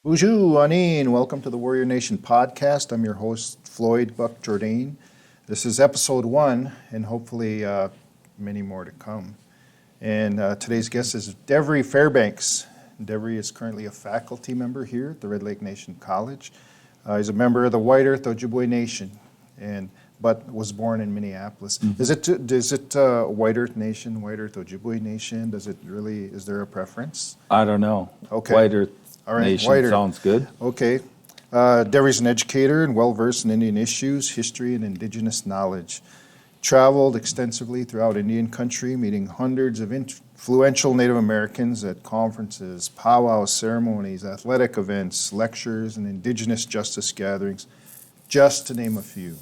Bonjour, Anin. Welcome to the Warrior Nation podcast. I'm your host, Floyd Buck Jourdain. This is episode 1, and hopefully many more to come. And today's guest is Devery Fairbanks. Devery is currently a faculty member here at the Red Lake Nation College. He's a member of the White Earth Ojibwe Nation, but was born in Minneapolis. Mm-hmm. Is it White Earth Nation, White Earth Ojibwe Nation? Is there a preference? I don't know. Okay. White Earth All right, Nation White Earth. sounds good. Okay. Devery's an educator and well-versed in Indian issues, history, and indigenous knowledge. Traveled extensively throughout Indian country, meeting hundreds of influential Native Americans at conferences, powwows, ceremonies, athletic events, lectures, and indigenous justice gatherings, just to name a few.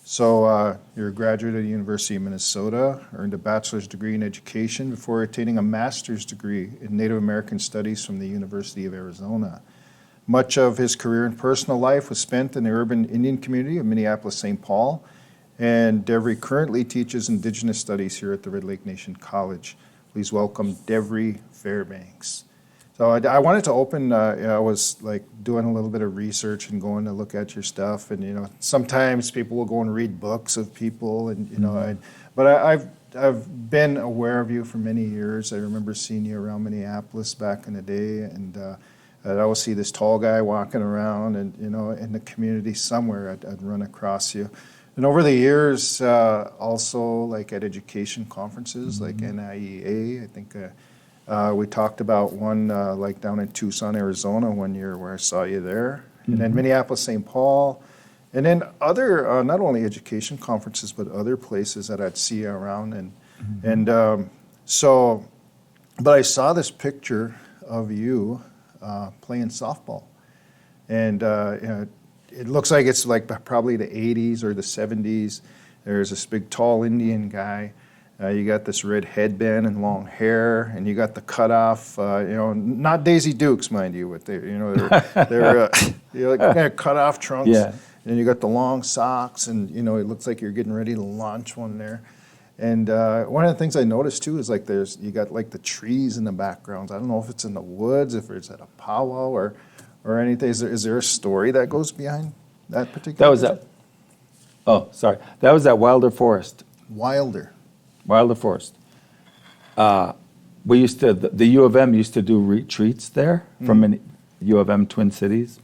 So you're a graduate of the University of Minnesota, earned a bachelor's degree in education before attaining a master's degree in Native American Studies from the University of Arizona. Much of his career and personal life was spent in the urban Indian community of Minneapolis-St. Paul, and Devery currently teaches Indigenous Studies here at the Red Lake Nation College. Please welcome Devery Fairbanks. So I wanted to open, I was like doing a little bit of research and going to look at your stuff, and sometimes people will go and read books of people, and I've been aware of you for many years. I remember seeing you around Minneapolis back in the day, and I'd always see this tall guy walking around, and in the community somewhere I'd run across you. And over the years, also like at education conferences like NIEA, I think we talked about one like down in Tucson, Arizona 1 year where I saw you there. And then Minneapolis, St. Paul, and then other, not only education conferences, but other places that I'd see you around. But I saw this picture of you playing softball. And it looks like it's like probably the 80s or the 70s. There's this big tall Indian guy. You got this red headband and long hair, and you got the cutoff. Not Daisy Dukes, mind you, but they're kind of cut off trunks. Yeah. And you got the long socks, and it looks like you're getting ready to launch one there. And one of the things I noticed too is like you got like the trees in the background. I don't know if it's in the woods, if it's at a powwow or anything. Is there a story that goes behind that particular? That was that. Oh, sorry. That was at Wilder Forest. Wilder Forest. We used to. The U of M used to do retreats there from U of M Twin Cities,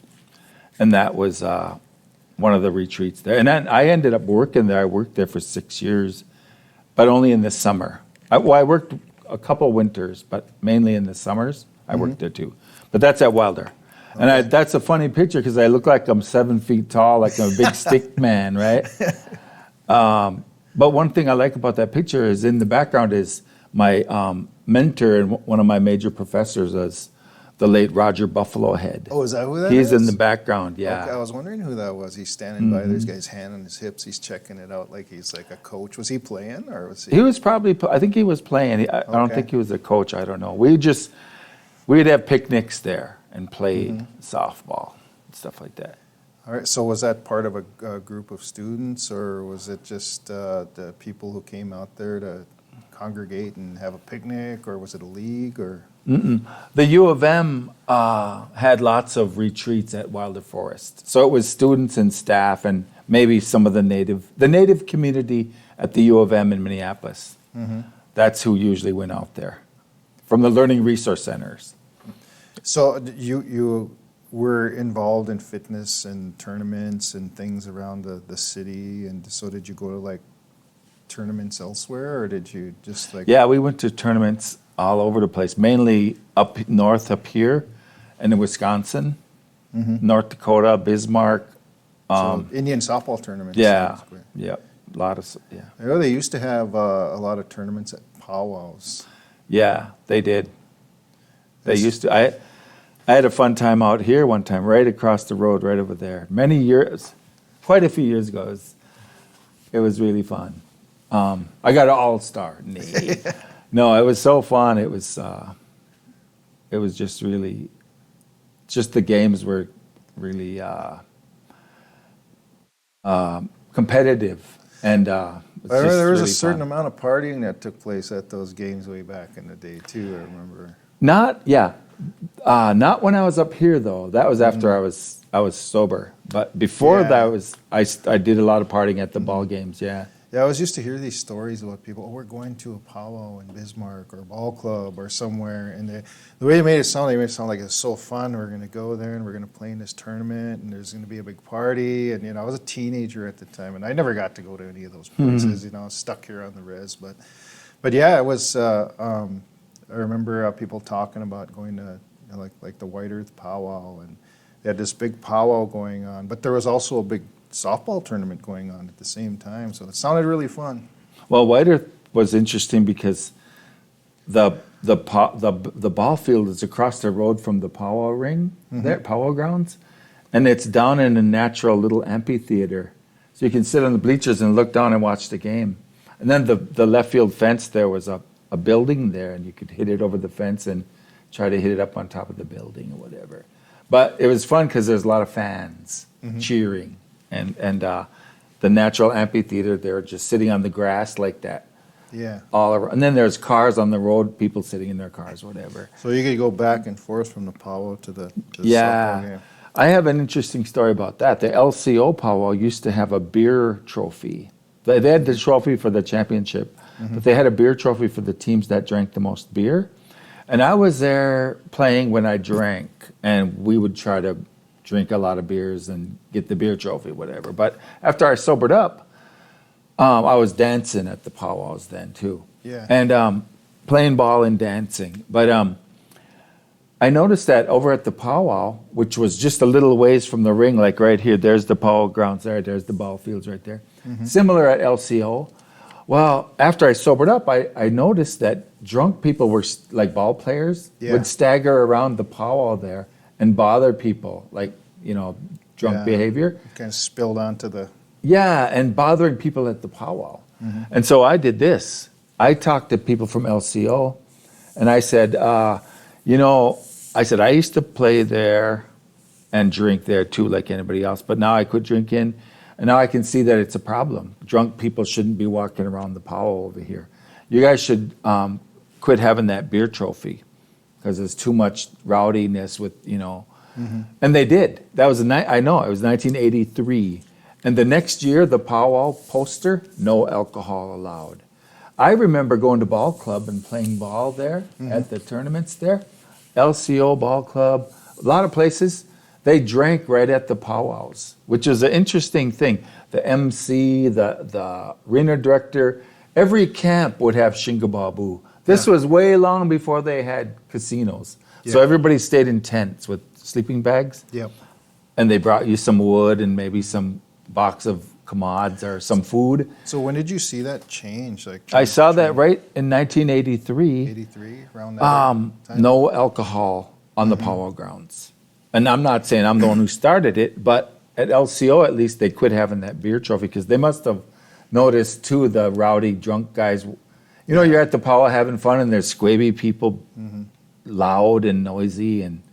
and that was one of the retreats there. And then I ended up working there. I worked there for 6 years, but only in the summer. I worked a couple winters, but mainly in the summers. I worked there too. But that's at Wilder. Okay. And that's a funny picture because I look like I'm 7 feet tall, like I'm a big stick man, right? But one thing I like about that picture is in the background is my mentor and one of my major professors is the late Roger Buffalo Head. Oh, is that who that He's is? in the background, yeah. Okay, I was wondering who that was. He's standing by. There's guy's hand on his hips. He's checking it out like he's like a coach. Was he playing or was he? He was probably, I think he was playing. I don't think he was a coach. I don't know. We'd have picnics there and play softball and stuff like that. All right, so was that part of a group of students, or was it just the people who came out there to congregate and have a picnic, or was it a league, or? The U of M had lots of retreats at Wilder Forest. So it was students and staff and maybe some of the native community at the U of M in Minneapolis. That's who usually went out there from the Learning Resource Centers. So you were involved in fitness and tournaments and things around the city, and so did you go to like tournaments elsewhere, or did you just like? Yeah, we went to tournaments all over the place, mainly up north up here and in Wisconsin, North Dakota, Bismarck. So Indian softball tournaments. Yeah, a lot of, yeah. I know they used to have a lot of tournaments at powwows. Yeah, they did. They used to. I had a fun time out here one time, right across the road, right over there. Many years, quite a few years ago. It was really fun. I got an all-star. No, it was so fun. It was just really, just the games were really competitive. And there was a certain amount of partying that took place at those games way back in the day, too, I remember. Not not when I was up here though. That was after I was sober. But before that I did a lot of partying at the ball games. Yeah. Yeah, I was used to hear these stories about people. Oh, we're going to a powwow in Bismarck or a ball club or somewhere, and the way they made it sound like it's so fun. We're going to go there and we're going to play in this tournament, and there's going to be a big party. And I was a teenager at the time, and I never got to go to any of those places. I was stuck here on the res, but yeah, it was. I remember people talking about going to like the White Earth powwow, and they had this big powwow going on, but there was also a big softball tournament going on at the same time, so it sounded really fun. Well, White Earth was interesting because the ball field is across the road from the powwow ring, there, powwow grounds, and it's down in a natural little amphitheater, so you can sit on the bleachers and look down and watch the game. And then the left field fence there was a building there, and you could hit it over the fence and try to hit it up on top of the building or whatever. But it was fun because there's a lot of fans cheering. And the natural amphitheater, they're just sitting on the grass like that. Yeah. All around. And then there's cars on the road, people sitting in their cars, whatever. So you could go back and forth from the powwow to the softball game. I have an interesting story about that. The LCO powwow used to have a beer trophy. They had the trophy for the championship, but they had a beer trophy for the teams that drank the most beer. And I was there playing when I drank, and we would try to drink a lot of beers and get the beer trophy, whatever. But after I sobered up, I was dancing at the powwows then too. Yeah. And playing ball and dancing. But I noticed that over at the powwow, which was just a little ways from the ring, like right here, there's the powwow grounds there's the ball fields right there. Similar at LCO. Well, after I sobered up, I noticed that drunk people were, like ball players, would stagger around the powwow there and bother people, like, drunk behavior. Kind of spilled onto the... Yeah, and bothering people at the powwow. And so I did this. I talked to people from LCO, and I said, I used to play there and drink there too, like anybody else, but now I quit drinking, and now I can see that it's a problem. Drunk people shouldn't be walking around the powwow over here. You guys should quit having that beer trophy, because there's too much rowdiness with, And they did. That was I know, it was 1983. And the next year, the powwow poster, no alcohol allowed. I remember going to ball club and playing ball there at the tournaments there. LCO ball club, a lot of places, they drank right at the powwows, which is an interesting thing. The MC, the arena director, every camp would have shingababu. This was way long before they had casinos. So everybody stayed in tents with sleeping bags. Yep. And they brought you some wood and maybe some box of commods or some food. So when did you see that change? I saw that right in 1983. 83, around that time? No alcohol on the powwow grounds. And I'm not saying I'm the one who started it, but at LCO at least they quit having that beer trophy, because they must have noticed too the rowdy drunk guys. You're at the powwow having fun, and there's squaby people, loud and noisy and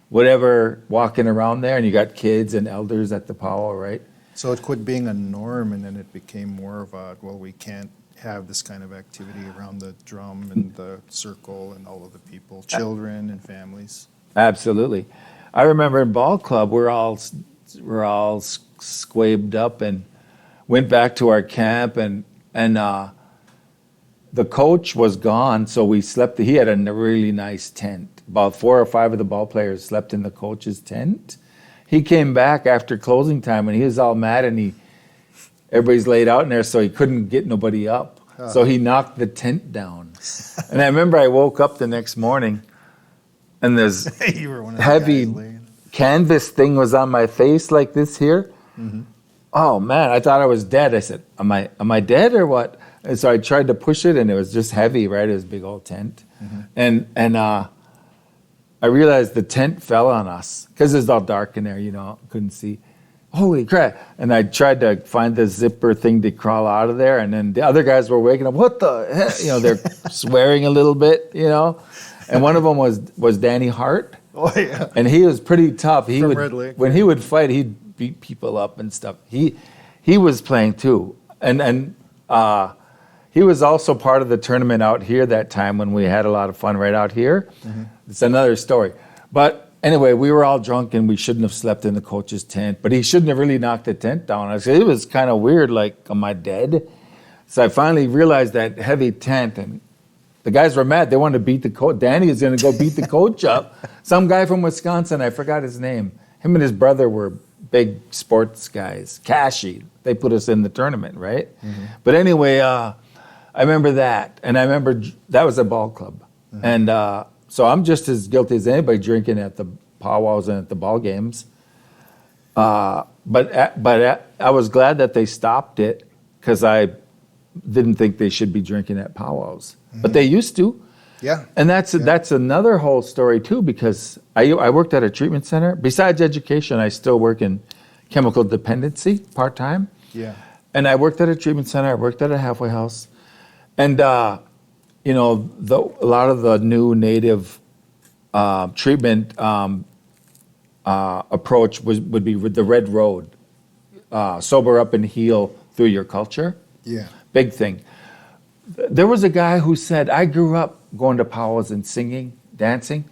whatever, walking around there, and you got kids and elders at the powwow, right? So it quit being a norm, and then it became more of we can't have this kind of activity around the drum and the circle and all of the people, children and families. Absolutely. I remember in ball club, we're all squabed up and went back to our camp, and the coach was gone, so we slept. He had a really nice tent. About 4 or 5 of the ball players slept in the coach's tent. He came back after closing time, and he was all mad, and everybody's laid out in there, so he couldn't get nobody up. So he knocked the tent down. And I remember I woke up the next morning, and there's You were one of the heavy guys laying. canvas thing was on my face like this here. Oh man, I thought I was dead. I said, am I dead or what? And so I tried to push it, and it was just heavy, right? It was a big old tent. And I realized the tent fell on us, because it's all dark in there, couldn't see. Holy crap. And I tried to find the zipper thing to crawl out of there, and then the other guys were waking up, what the heck? They're swearing a little bit, And one of them was Danny Hart. Oh, yeah. And he was pretty tough. From Red Lake. When he would fight, he'd beat people up and stuff. He was playing too. And He was also part of the tournament out here that time when we had a lot of fun right out here. It's another story. But anyway, we were all drunk and we shouldn't have slept in the coach's tent. But he shouldn't have really knocked the tent down. I said, it was kind of weird, like, am I dead? So I finally realized that heavy tent, and the guys were mad. They wanted to beat the coach. Danny is going to go beat the coach up. Some guy from Wisconsin, I forgot his name. Him and his brother were big sports guys. Cashy. They put us in the tournament, right? But anyway, I remember that, and I remember that was a ball club, and so I'm just as guilty as anybody drinking at the powwows and at the ball games. But I was glad that they stopped it because I didn't think they should be drinking at powwows, but they used to. Yeah. And that's another whole story too, because I worked at a treatment center. Besides education, I still work in chemical dependency part-time. Yeah. And I worked at a treatment center. I worked at a halfway house. And, you know, a lot of the new native treatment approach would be with the red road, sober up and heal through your culture. Yeah. Big thing. There was a guy who said, I grew up going to powwows and singing, dancing,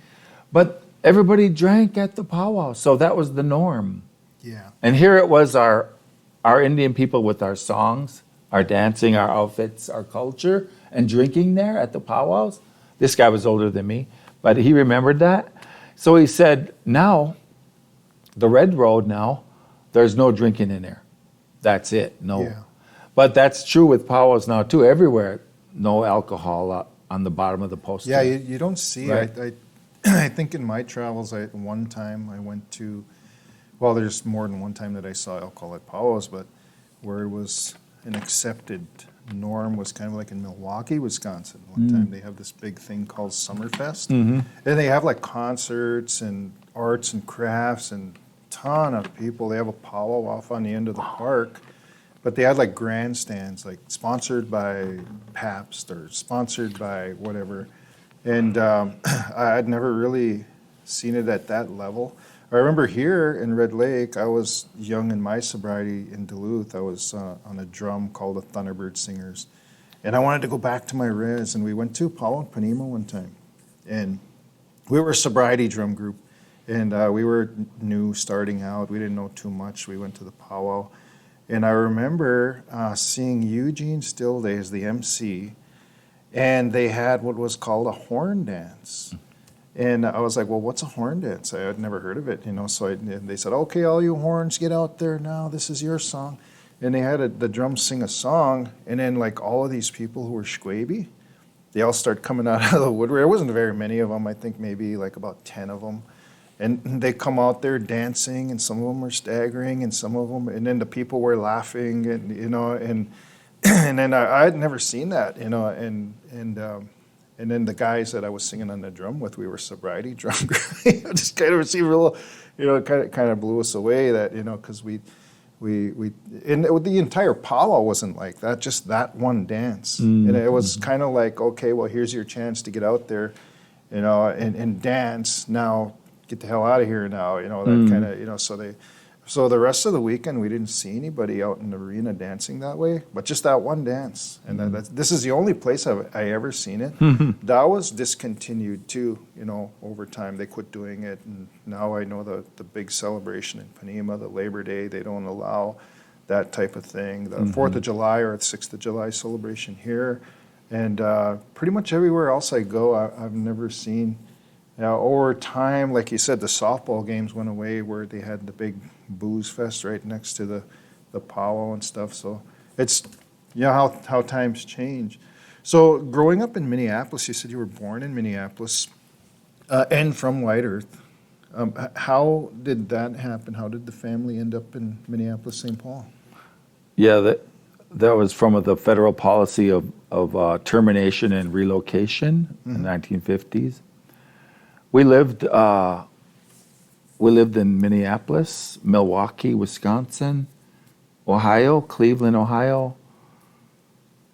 but everybody drank at the powwow, so that was the norm. Yeah. And here it was our Indian people with our songs, our dancing, our outfits, our culture, and drinking there at the powwows. This guy was older than me, but he remembered that. So he said, now, the red road now, there's no drinking in there. That's it, no. Yeah. But that's true with powwows now too. Everywhere, no alcohol on the bottom of the poster. Yeah, you don't see. Right. I think in my travels, one time I went to, well, there's more than one time that I saw alcohol at powwows, but where it was an accepted norm was kind of like in Milwaukee, Wisconsin. One time they have this big thing called Summerfest, and they have like concerts and arts and crafts and ton of people. They have a powwow off on the end of the park. But they had like grandstands, like sponsored by Pabst or sponsored by whatever. And I'd never really seen it at that level. I remember here in Red Lake, I was young in my sobriety in Duluth. I was on a drum called the Thunderbird Singers. And I wanted to go back to my res, and we went to Powwow and Panema one time. And we were a sobriety drum group, and we were new starting out. We didn't know too much. We went to the powwow. And I remember seeing Eugene Stillday as the MC, and they had what was called a horn dance. And I was like, well, what's a horn dance? I had never heard of it, you know. So and they said, okay, all you horns, get out there now. This is your song. And they had the drums sing a song, and then like all of these people who were Schwabe, they all start coming out of the woodwork. There wasn't very many of them. I think maybe like about 10 of them. And they come out there dancing, and some of them were staggering, and some of them, and then the people were laughing, and you know, and then I had never seen that, you know, and then the guys that I was singing on the drum with, we were sobriety drum. Just kind of received a little, you know, kind of blew us away that, you know, because we and the entire powwow wasn't like that, just that one dance, and it was kind of like, okay, well, here's your chance to get out there, you know, and dance now. Get the hell out of here now, you know, that kind of, you know, so the rest of the weekend we didn't see anybody out in the arena dancing that way, but just that one dance. And this is the only place I ever seen it. That was discontinued too, you know, over time. They quit doing it, and now I know the big celebration in Panema, the Labor Day, they don't allow that type of thing. The 4th of July or the 6th of July celebration here. And pretty much everywhere else I go, I've never seen. Now, over time, like you said, the softball games went away where they had the big booze fest right next to the powwow and stuff. So it's, you know, how times change. So growing up in Minneapolis, you said you were born in Minneapolis and from White Earth. How did that happen? How did the family end up in Minneapolis, St. Paul? Yeah, that was from the federal policy of termination and relocation in the 1950s. We lived in Minneapolis, Milwaukee, Wisconsin, Ohio, Cleveland, Ohio,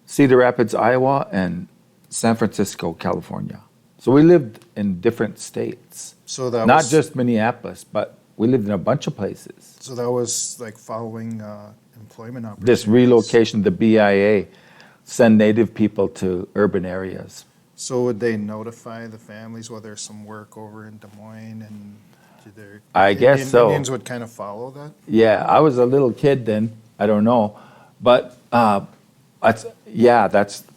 Cedar Rapids, Iowa, and San Francisco, California. So we lived in different states. So that not was, just Minneapolis, but we lived in a bunch of places. So that was like following employment opportunities. This relocation, the BIA, send Native people to urban areas. So would they notify the families while there's some work over in Des Moines, and I guess so. Indians would kind of follow that? Yeah, I was a little kid then. I don't know, but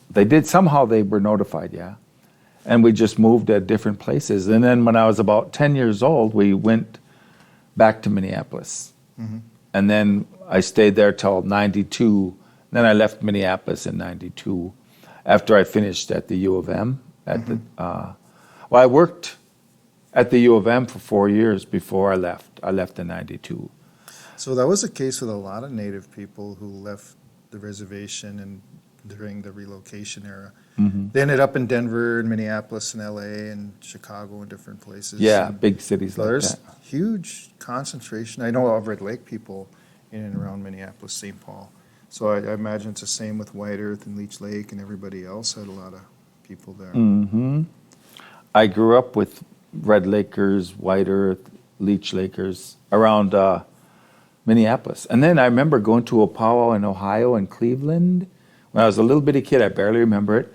they did somehow. They were notified, yeah, and we just moved at different places. And then when I was about 10 years old, we went back to Minneapolis, and then I stayed there till '92. Then I left Minneapolis in '92 after I finished at the U of M. I worked at the U of M for 4 years before I left. I left in '92. So that was the case with a lot of Native people who left the reservation and during the relocation era. They ended up in Denver and Minneapolis and LA and Chicago and different places. Yeah, And big cities so like there's that. huge concentration. I know of Red Lake people in and around Minneapolis, St. Paul. So I imagine it's the same with White Earth and Leech Lake, and everybody else had a lot of people there. I grew up with Red Lakers, White Earth, Leech Lakers around Minneapolis. And then I remember going to a powwow in Ohio and Cleveland. When I was a little bitty kid, I barely remember it.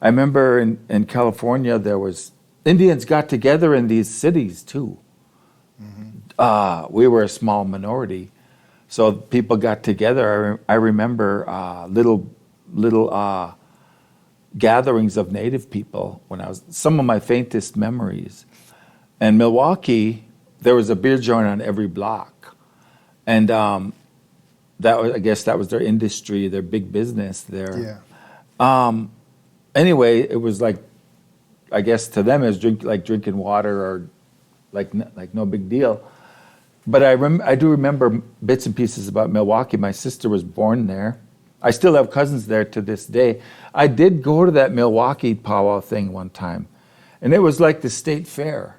I remember in California, there was Indians got together in these cities too. We were a small minority, so people got together. I remember little gatherings of Native people when I was some of my faintest memories. And Milwaukee, there was a beer joint on every block, and I guess that was their industry, their big business there. Yeah. Anyway, it was like, I guess to them it was like drinking water or like no big deal. But I do remember bits and pieces about Milwaukee. My sister was born there. I still have cousins there to this day. I did go to that Milwaukee powwow thing one time, and it was like the state fair.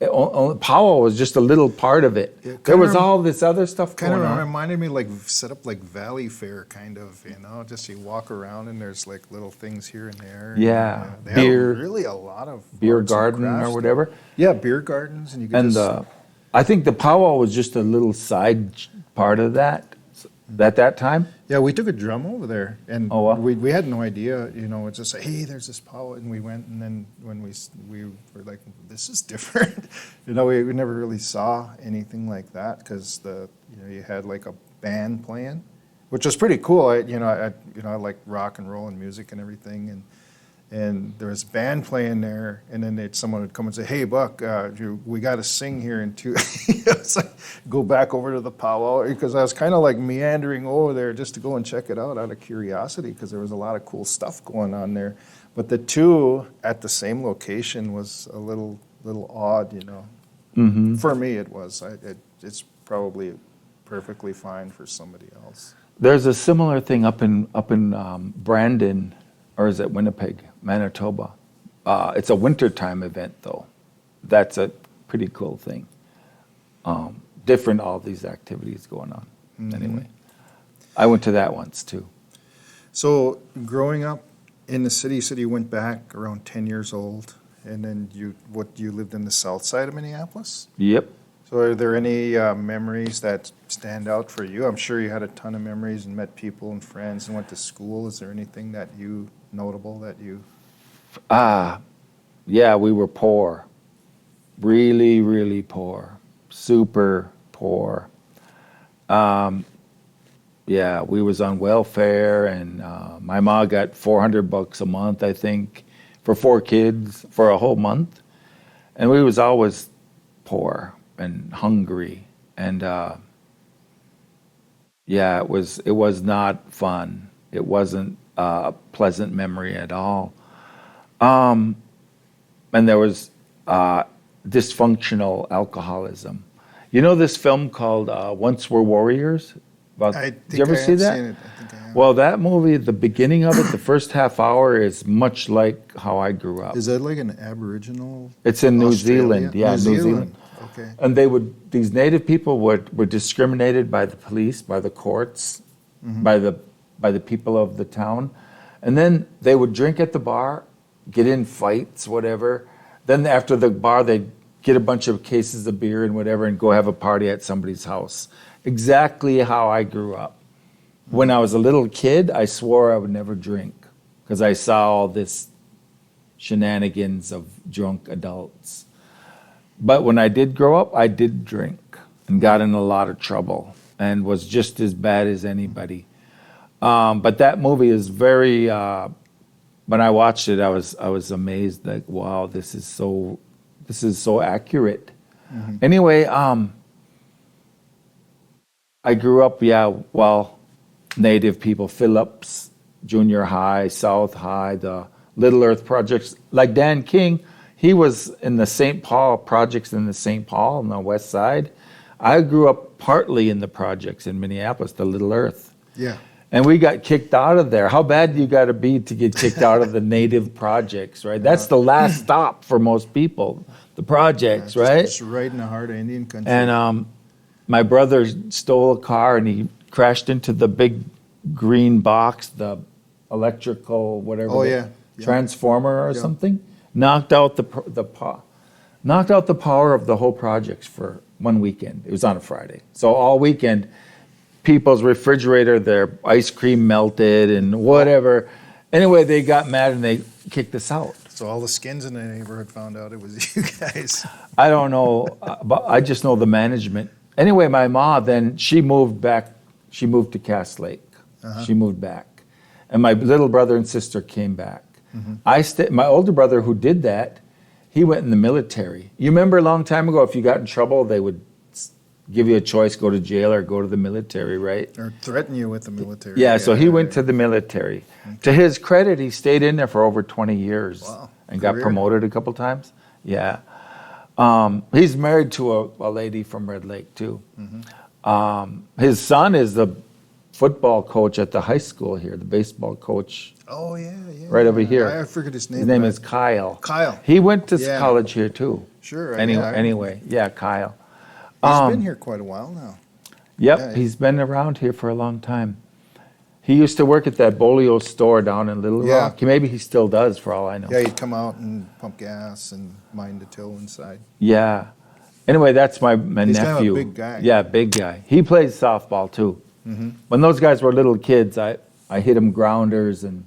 Powwow was just a little part of it. Yeah, There was all this other stuff Kind going of on. reminded me like set up like Valley Fair kind of, just you walk around and there's like little things here and there. Yeah, And, they beer- have really a lot of Beer arts and garden crafts or there. whatever. Yeah, beer gardens, and you can And just I think the powwow was just a little side part of that at that time. yeah. We took a drum over there, and Oh, wow. we had no idea. It's just like, hey, there's this powwow, and we went, and then when we were like, this is different. We never really saw anything like that because you had like a band playing, which was pretty cool. I like rock and roll and music and everything, and there was a band playing there, and then someone would come and say, "Hey, Buck, we got to sing here in two." It's like go back over to the powwow because I was kind of like meandering over there just to go and check it out of curiosity because there was a lot of cool stuff going on there. But the two at the same location was a little odd, For me, it was. It's probably perfectly fine for somebody else. There's a similar thing up in Brandon, or is it Winnipeg, Manitoba? It's a wintertime event though. That's a pretty cool thing. Different, all these activities going on. Anyway, I went to that once too. So growing up in the city, you said you went back around 10 years old, and then you lived in the south side of Minneapolis? Yep. So are there any memories that stand out for you? I'm sure you had a ton of memories and met people and friends and went to school. Is there anything notable that you? Yeah, we were poor. Really, really poor. Super poor. Yeah, we was on welfare, and my mom got $400 a month, I think, for 4 kids for a whole month, and we was always poor and hungry, and yeah, it was not fun. It wasn't a pleasant memory at all, and there was dysfunctional alcoholism. You know this film called Once Were Warriors? Did you ever see that? Seen it. I think I have. Well, that movie, the beginning of it, the first half hour is much like how I grew up. Is that like an Aboriginal? It's in New Australia? Zealand. Yeah, New Zealand. Okay. And these native people were discriminated by the police, by the courts, by the people of the town. And then they would drink at the bar, get in fights, whatever. Then after the bar, they'd get a bunch of cases of beer and whatever and go have a party at somebody's house. Exactly how I grew up. When I was a little kid, I swore I would never drink because I saw all this shenanigans of drunk adults. But when I did grow up, I did drink and got in a lot of trouble and was just as bad as anybody. But that movie is very. When I watched it, I was amazed. Like, wow, this is so accurate. Anyway, I grew up, Native people, Phillips Junior High, South High, the Little Earth projects. Like Dan King, he was in the St. Paul projects in the St. Paul on the west side. I grew up partly in the projects in Minneapolis, the Little Earth. Yeah. And we got kicked out of there. How bad do you got to be to get kicked out of the Native projects, right? That's the last stop for most people, the projects, right? Just right in the heart of Indian country. And my brother stole a car and he crashed into the big green box, the electrical whatever, transformer or something. Knocked out the power of the whole projects for one weekend. It was on a Friday, so all weekend, people's refrigerator, their ice cream melted and whatever. Anyway, they got mad and they kicked us out. So all the skins in the neighborhood found out it was you guys. I don't know, but I just know the management. Anyway, my mom then, she moved back. She moved to Cass Lake. She moved back. And my little brother and sister came back. My older brother who did that, he went in the military. You remember a long time ago, if you got in trouble, they would give you a choice, go to jail or go to the military, right? Or threaten you with the military. Yeah, so he went to the military. Okay. To his credit, he stayed in there for over 20 years. Wow. And got promoted a couple times. Yeah. He's married to a lady from Red Lake, too. His son is the football coach at the high school here, the baseball coach. Oh, yeah. Right over here. I forget his name. His name is Kyle. Kyle. He went to college here, too. Sure. Anyway, Kyle. He's been here quite a while now. Yep, he's been around here for a long time. He used to work at that Bolio store down in Little Rock. Maybe he still does, for all I know. Yeah, he'd come out and pump gas and mine the till inside. Yeah. Anyway, that's my He's nephew. kind of a big guy. Yeah, big guy. He plays softball, too. When those guys were little kids, I hit them grounders and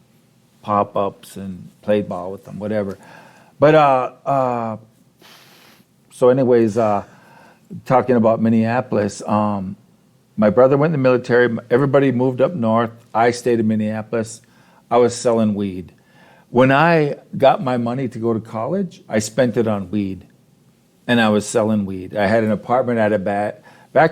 pop-ups and played ball with them, whatever. But, so anyways, talking about Minneapolis, my brother went in the military. Everybody moved up north. I stayed in Minneapolis. I was selling weed. When I got my money to go to college, I spent it on weed. And I was selling weed. I had an apartment at a back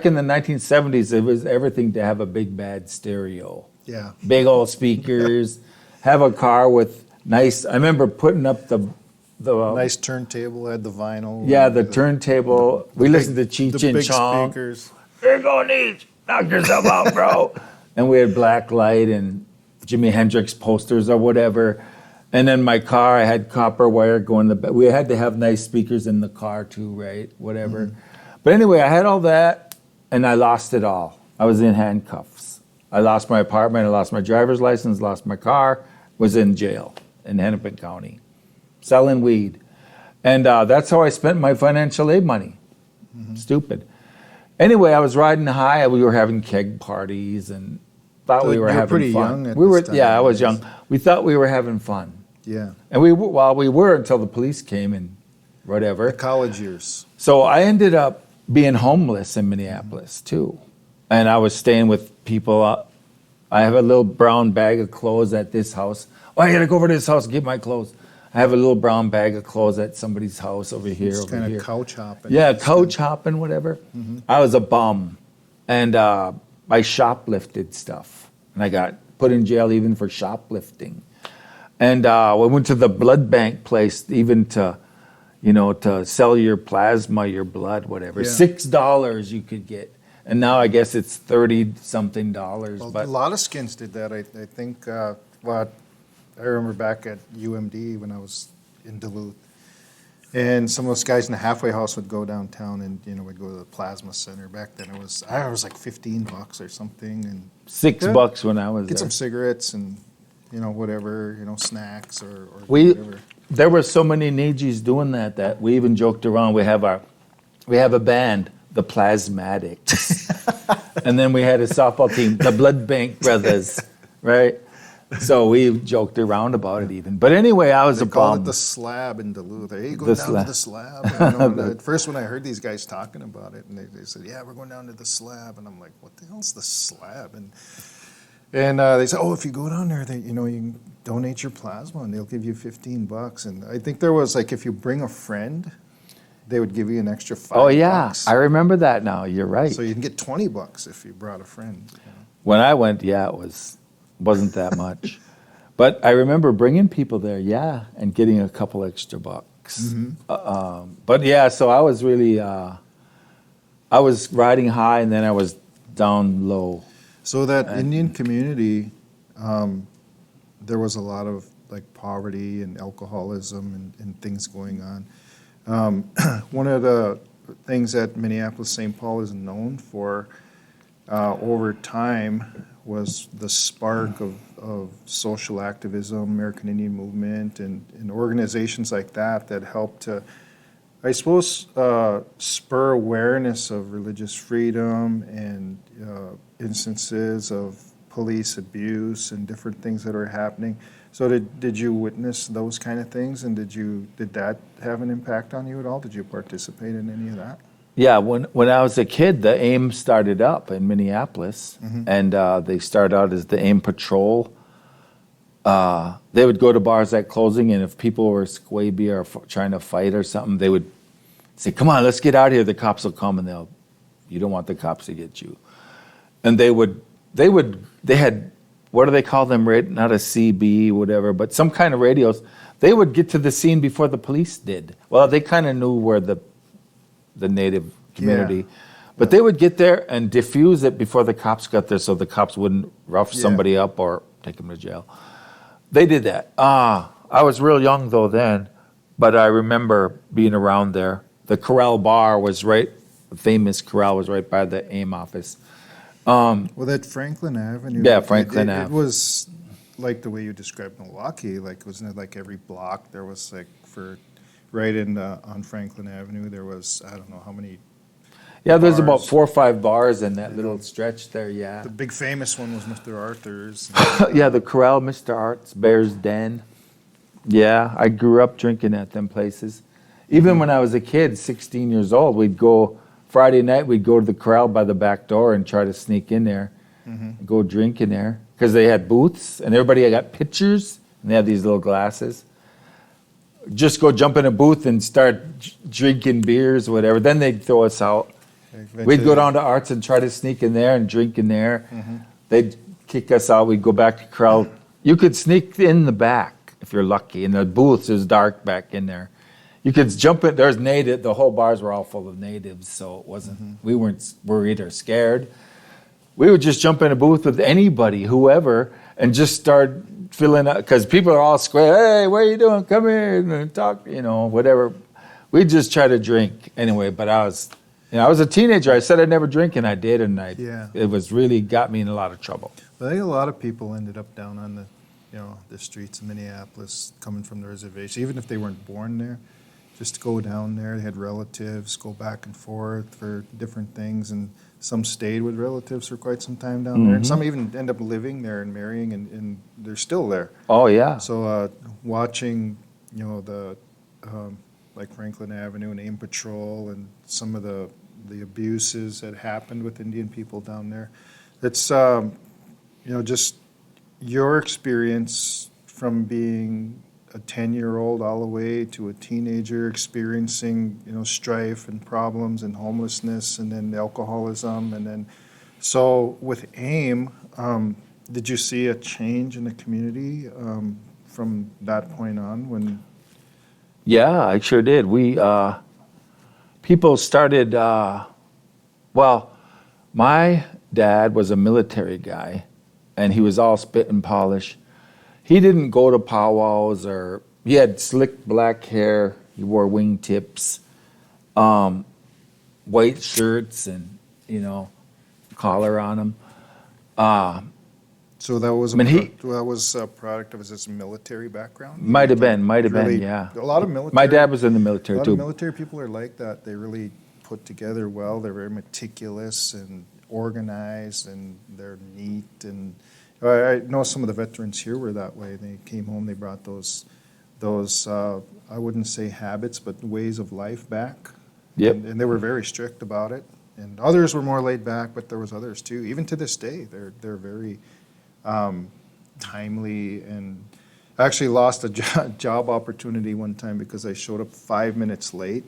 in the 1970s, it was everything to have a big bad stereo. Yeah. Big old speakers, have a car with nice, I remember putting up the nice turntable, had the vinyl. Yeah, the turntable. We listened to Cheech and Chong. Speakers. Here you go, Neach. Knock yourself out, bro. And we had black light and Jimi Hendrix posters or whatever. And then my car, I had copper wire going the back. We had to have nice speakers in the car too, right? Whatever. But anyway, I had all that and I lost it all. I was in handcuffs. I lost my apartment, I lost my driver's license, lost my car, was in jail in Hennepin County, selling weed. And that's how I spent my financial aid money. Stupid. Anyway, I was riding high. We were having keg parties and thought So we were you were having pretty fun. young at We were, this time, yeah, I I was guess. young. We thought we were having fun. Yeah. And we were until the police came and whatever. The college years. So I ended up being homeless in Minneapolis too. And I was staying with people. I have a little brown bag of clothes at this house. Oh, I gotta go over to this house and get my clothes. I have a little brown bag of clothes at somebody's house over here, It's over kind here. of couch hopping. Yeah, couch hopping, whatever. I was a bum. And I shoplifted stuff. And I got put in jail even for shoplifting. And we went to the blood bank place even to sell your plasma, your blood, whatever. Yeah. $6 you could get. And now I guess it's $30-something. Well, But a lot of skins did that. I think, I remember back at UMD when I was in Duluth. And some of those guys in the halfway house would go downtown and, we'd go to the plasma center. Back then it was like $15 or something. And $6 when I was get there. some cigarettes and, whatever, snacks or whatever. There were so many Nijis doing that we even joked around. We have a band, the Plasmatics. And then we had a softball team, the Blood Bank Brothers, right? So we joked around about it even. But anyway, I was They a called it bum. the slab in Duluth. Hey, The going down slab. to the slab. And, you know, and at first, when I heard these guys talking about it, and they said, "Yeah, we're going down to the slab," and I'm like, "What the hell's the slab?" And they said, "Oh, if you go down there, you can donate your plasma, and they'll give you $15." And I think there was like, if you bring a friend, they would give you an extra $5. Oh, yeah. I remember that now. You're right. So you can get $20 if you brought a friend. You know? When I went, yeah, wasn't that much. But I remember bringing people there, yeah, and getting a couple extra bucks. But yeah, so I was really, I was riding high and then I was down low. So that Indian community, there was a lot of like poverty and alcoholism and things going on. One of the things that Minneapolis, St. Paul is known for over time was the spark of social activism, American Indian movement, and organizations like that helped to, I suppose, spur awareness of religious freedom and instances of police abuse and different things that are happening. So did you witness those kind of things, and did that have an impact on you at all? Did you participate in any of that? Yeah, when I was a kid, the AIM started up in Minneapolis, and they started out as the AIM Patrol. They would go to bars at closing, and if people were squabby or trying to fight or something, they would say, "Come on, let's get out of here. The cops will come," and you don't want the cops to get you. And they had, what do they call them? Not a CB, whatever, but some kind of radios. They would get to the scene before the police did. Well, they kind of knew where the Native community. Yeah. But they would get there and diffuse it before the cops got there so the cops wouldn't rough somebody up or take them to jail. They did that. I was real young though then, but I remember being around there. The Corral Bar was the famous Corral was right by the AIM office. Well, that Franklin Avenue. Yeah, Franklin Ave. It was like the way you described Milwaukee. Like, wasn't it like every block there was like on Franklin Avenue, there was, I don't know how many. Yeah, there's about bars. 4 or 5 bars in that little stretch there, yeah. The big famous one was Mr. Arthur's. Yeah, the Corral, Mr. Art's, Bear's Den. Yeah, I grew up drinking at them places. Even when I was a kid, 16 years old, Friday night, we'd go to the Corral by the back door and try to sneak in there, go drink in there. Because they had booths, and everybody got pitchers, and they had these little glasses. Just go jump in a booth and start drinking beers, whatever. Then they'd throw us out. We'd go down to Arts and try to sneak in there and drink in there. They'd kick us out. We'd go back to Corral. You could sneak in the back if you're lucky. In the booths, it was dark back in there. You could jump in. There's native. The whole bars were all full of natives, so it wasn't. We weren't worried or scared. We would just jump in a booth with anybody, whoever, and just start filling up, because people are all square. Hey, what are you doing? Come here and talk, whatever. We just try to drink anyway. But I was a teenager. I said I'd never drink, and I did, and it was really got me in a lot of trouble. I think a lot of people ended up down on the streets of Minneapolis, coming from the reservation, even if they weren't born there. Just to go down there, they had relatives, go back and forth for different things, and some stayed with relatives for quite some time down there, and some even end up living there and marrying, and they're still there. Oh yeah. So watching, like Franklin Avenue and AIM Patrol and some of the abuses that happened with Indian people down there, it's just your experience from being a 10-year-old all the way to a teenager, experiencing strife and problems and homelessness, and then alcoholism, and then so with AIM, did you see a change in the community from that point on? When Yeah, I sure did. People started. My dad was a military guy, and he was all spit and polish. He didn't go to powwows, or he had slick black hair. He wore wingtips, white shirts, and collar on him. so that was that was a product of his military background. Might have been, Really, yeah. A lot of military. My dad was in the military A lot too. of military people are like that. They really put together well. They're very meticulous, and organized and they're neat. And I know some of the veterans here were that way. They came home, they brought those I wouldn't say habits, but ways of life back. Yep. And they were very strict about it. And others were more laid back, but there was others too. Even to this day, they're very timely. And I actually lost a job opportunity one time because I showed up 5 minutes late.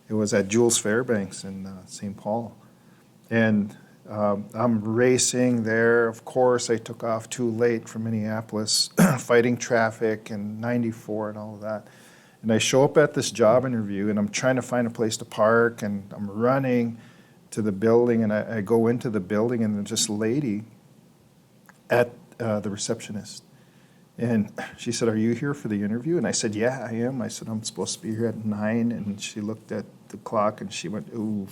It was at Devery Fairbanks in St. Paul. And I'm racing there. Of course, I took off too late from Minneapolis, fighting traffic and 94 and all of that. And I show up at this job interview, and I'm trying to find a place to park, and I'm running to the building, and I go into the building, and there's this lady at the receptionist. And she said, "Are you here for the interview?" And I said, "Yeah, I am." I said, "I'm supposed to be here at 9. And she looked at the clock, and she went, "Ooh,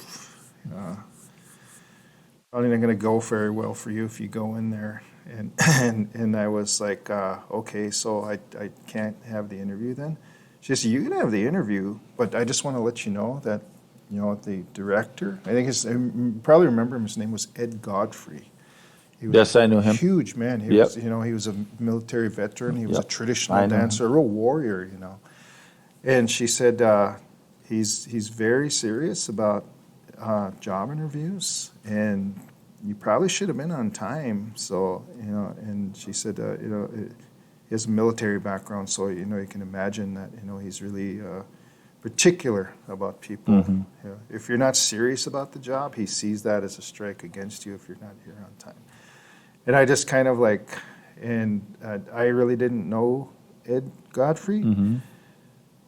probably not going to go very well for you if you go in there." And I was like, "Okay, so I can't have the interview then?" She said, "You can have the interview, but I just want to let you know that, the director, I think you probably remember him, his name was Ed Godfrey. He was Yes, I knew him. Huge man. He Yep. was, he was a military veteran. He was a Yep. I traditional know him. dancer, a real warrior, And she said, he's very serious about job interviews, and you probably should have been on time. So, and she said, he has a military background, so, you can imagine that, he's really particular about people. Mm-hmm. If you're not serious about the job, he sees that as a strike against you if you're not here on time. And I just kind of I really didn't know Ed Godfrey. Mm-hmm.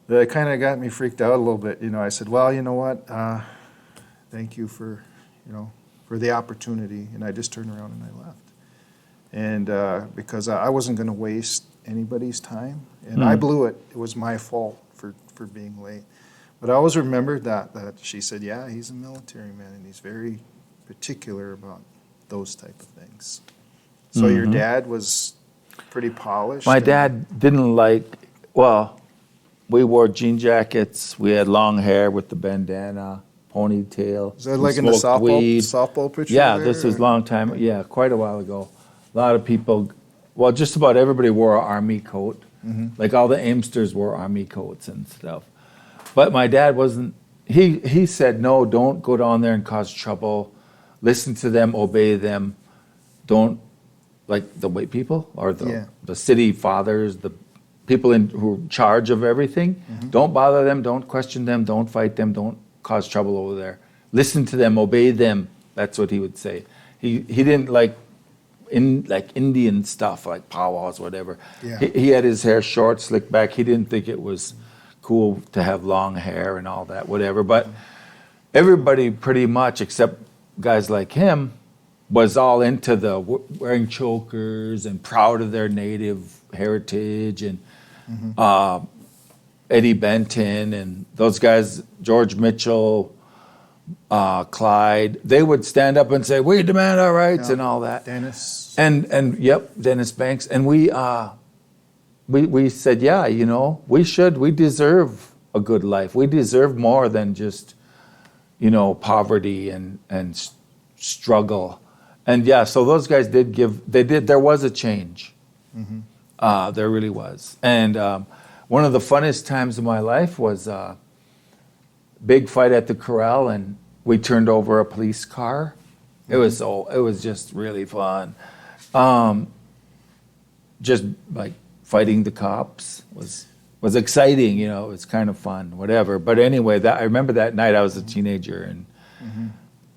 That kind of got me freaked out a little bit. I said, "Well, you know what? Thank you for the opportunity." And I just turned around and I left. And because I wasn't going to waste anybody's time, and I blew it. It was my fault for being late. But I always remembered that she said, "Yeah, he's a military man, and he's very particular about those type of things." So your dad was pretty polished? My dad didn't we wore jean jackets. We had long hair with the bandana, ponytail. Is that We like in the smoked weed. softball picture? Yeah, there, this is or- long time. Yeah, quite a while ago. A lot of people, just about everybody wore an army coat. Like all the Aimsters wore army coats and stuff. But my dad wasn't. He said, "No, don't go down there and cause trouble. Listen to them, obey them. Don't like the white people or the city fathers, the people who are in charge of everything. Don't bother them. Don't question them. Don't fight them. Don't cause trouble over there. Listen to them, obey them." That's what he would say. He didn't like Indian stuff, like powwows, whatever. Yeah. He had his hair short, slicked back. He didn't think it was cool to have long hair and all that, whatever. But everybody pretty much, except guys like him, was all into the wearing chokers and proud of their native heritage. And Eddie Benton and those guys, George Mitchell, Clyde, they would stand up and say, "We demand our rights," and all that. Dennis. And yep, Dennis Banks. And we said, "Yeah, we deserve a good life. We deserve more than just, poverty and struggle." And yeah, so those guys there was a change. There really was. And one of the funnest times of my life was big fight at the corral, and we turned over a police car. It was just really fun. Just like fighting the cops was exciting, it was kind of fun, whatever. But anyway, I remember that night I was a teenager, and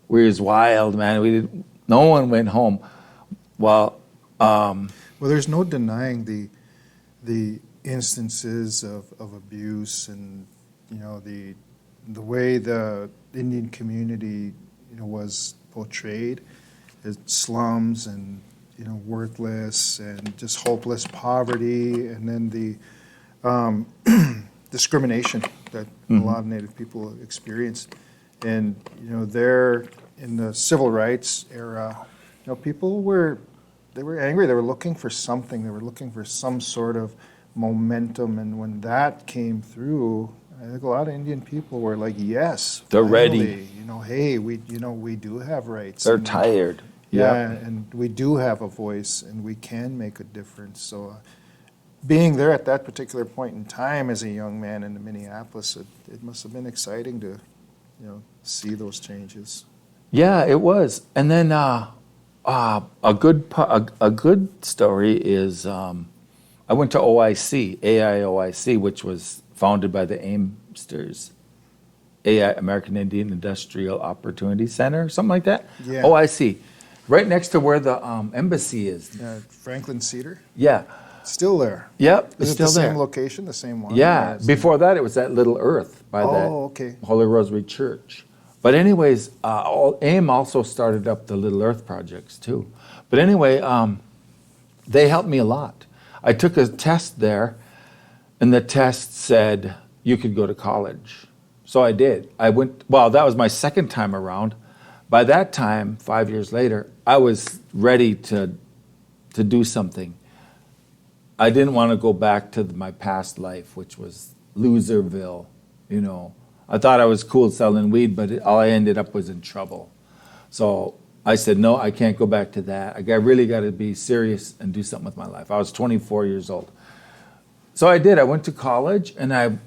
we was wild, man. No one went home. Well, there's no denying the instances of abuse and the way the Indian community was portrayed as slums and worthless and just hopeless poverty, and then the discrimination that a lot of Native people experienced. And there in the civil rights era, people were angry. They were looking for something. They were looking for some sort of momentum. And when that came through, I think a lot of Indian people were like, yes, They're finally, ready. hey, we do have rights. They're and, tired. Yeah, Yep. and we do have a voice, and we can make a difference. So, being there at that particular point in time as a young man in Minneapolis, it must have been exciting to, see those changes. Yeah, it was. And then a good story is I went to OIC, AIOIC, which was founded by the Aimsters, AI, American Indian Industrial Opportunity Center, something like that. Yeah. OIC, right next to where the embassy is. Franklin Cedar, Yeah. still there. Yep. Is It's it still the there. same location, the same one? Yeah. or is it- Before that, it was at Little Earth by that Oh, okay. Holy Rosary Church. But anyways, AIM also started up the Little Earth projects too. But anyway, they helped me a lot. I took a test there, and the test said you could go to college. So I did. I went, well, that was my second time around. By that time, 5 years later, I was ready to do something. I didn't want to go back to my past life, which was Loserville, I thought I was cool selling weed, but all I ended up was in trouble. So I said, no, I can't go back to that. I really got to be serious and do something with my life. I was 24 years old. So I did. I went to college, and I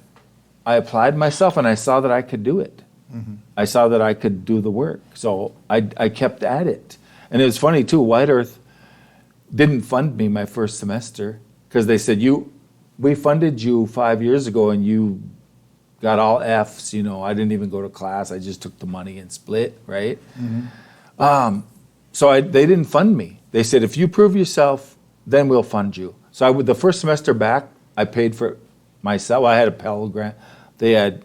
applied myself, and I saw that I could do it. Mm-hmm. I saw that I could do the work. So I kept at it. And it was funny, too. White Earth didn't fund me my first semester because they said, we funded you 5 years ago, and you got all Fs, I didn't even go to class. I just took the money and split, right? Mm-hmm. So they didn't fund me. They said, if you prove yourself, then we'll fund you. So the first semester back, I paid for it myself. I had a Pell Grant. They had,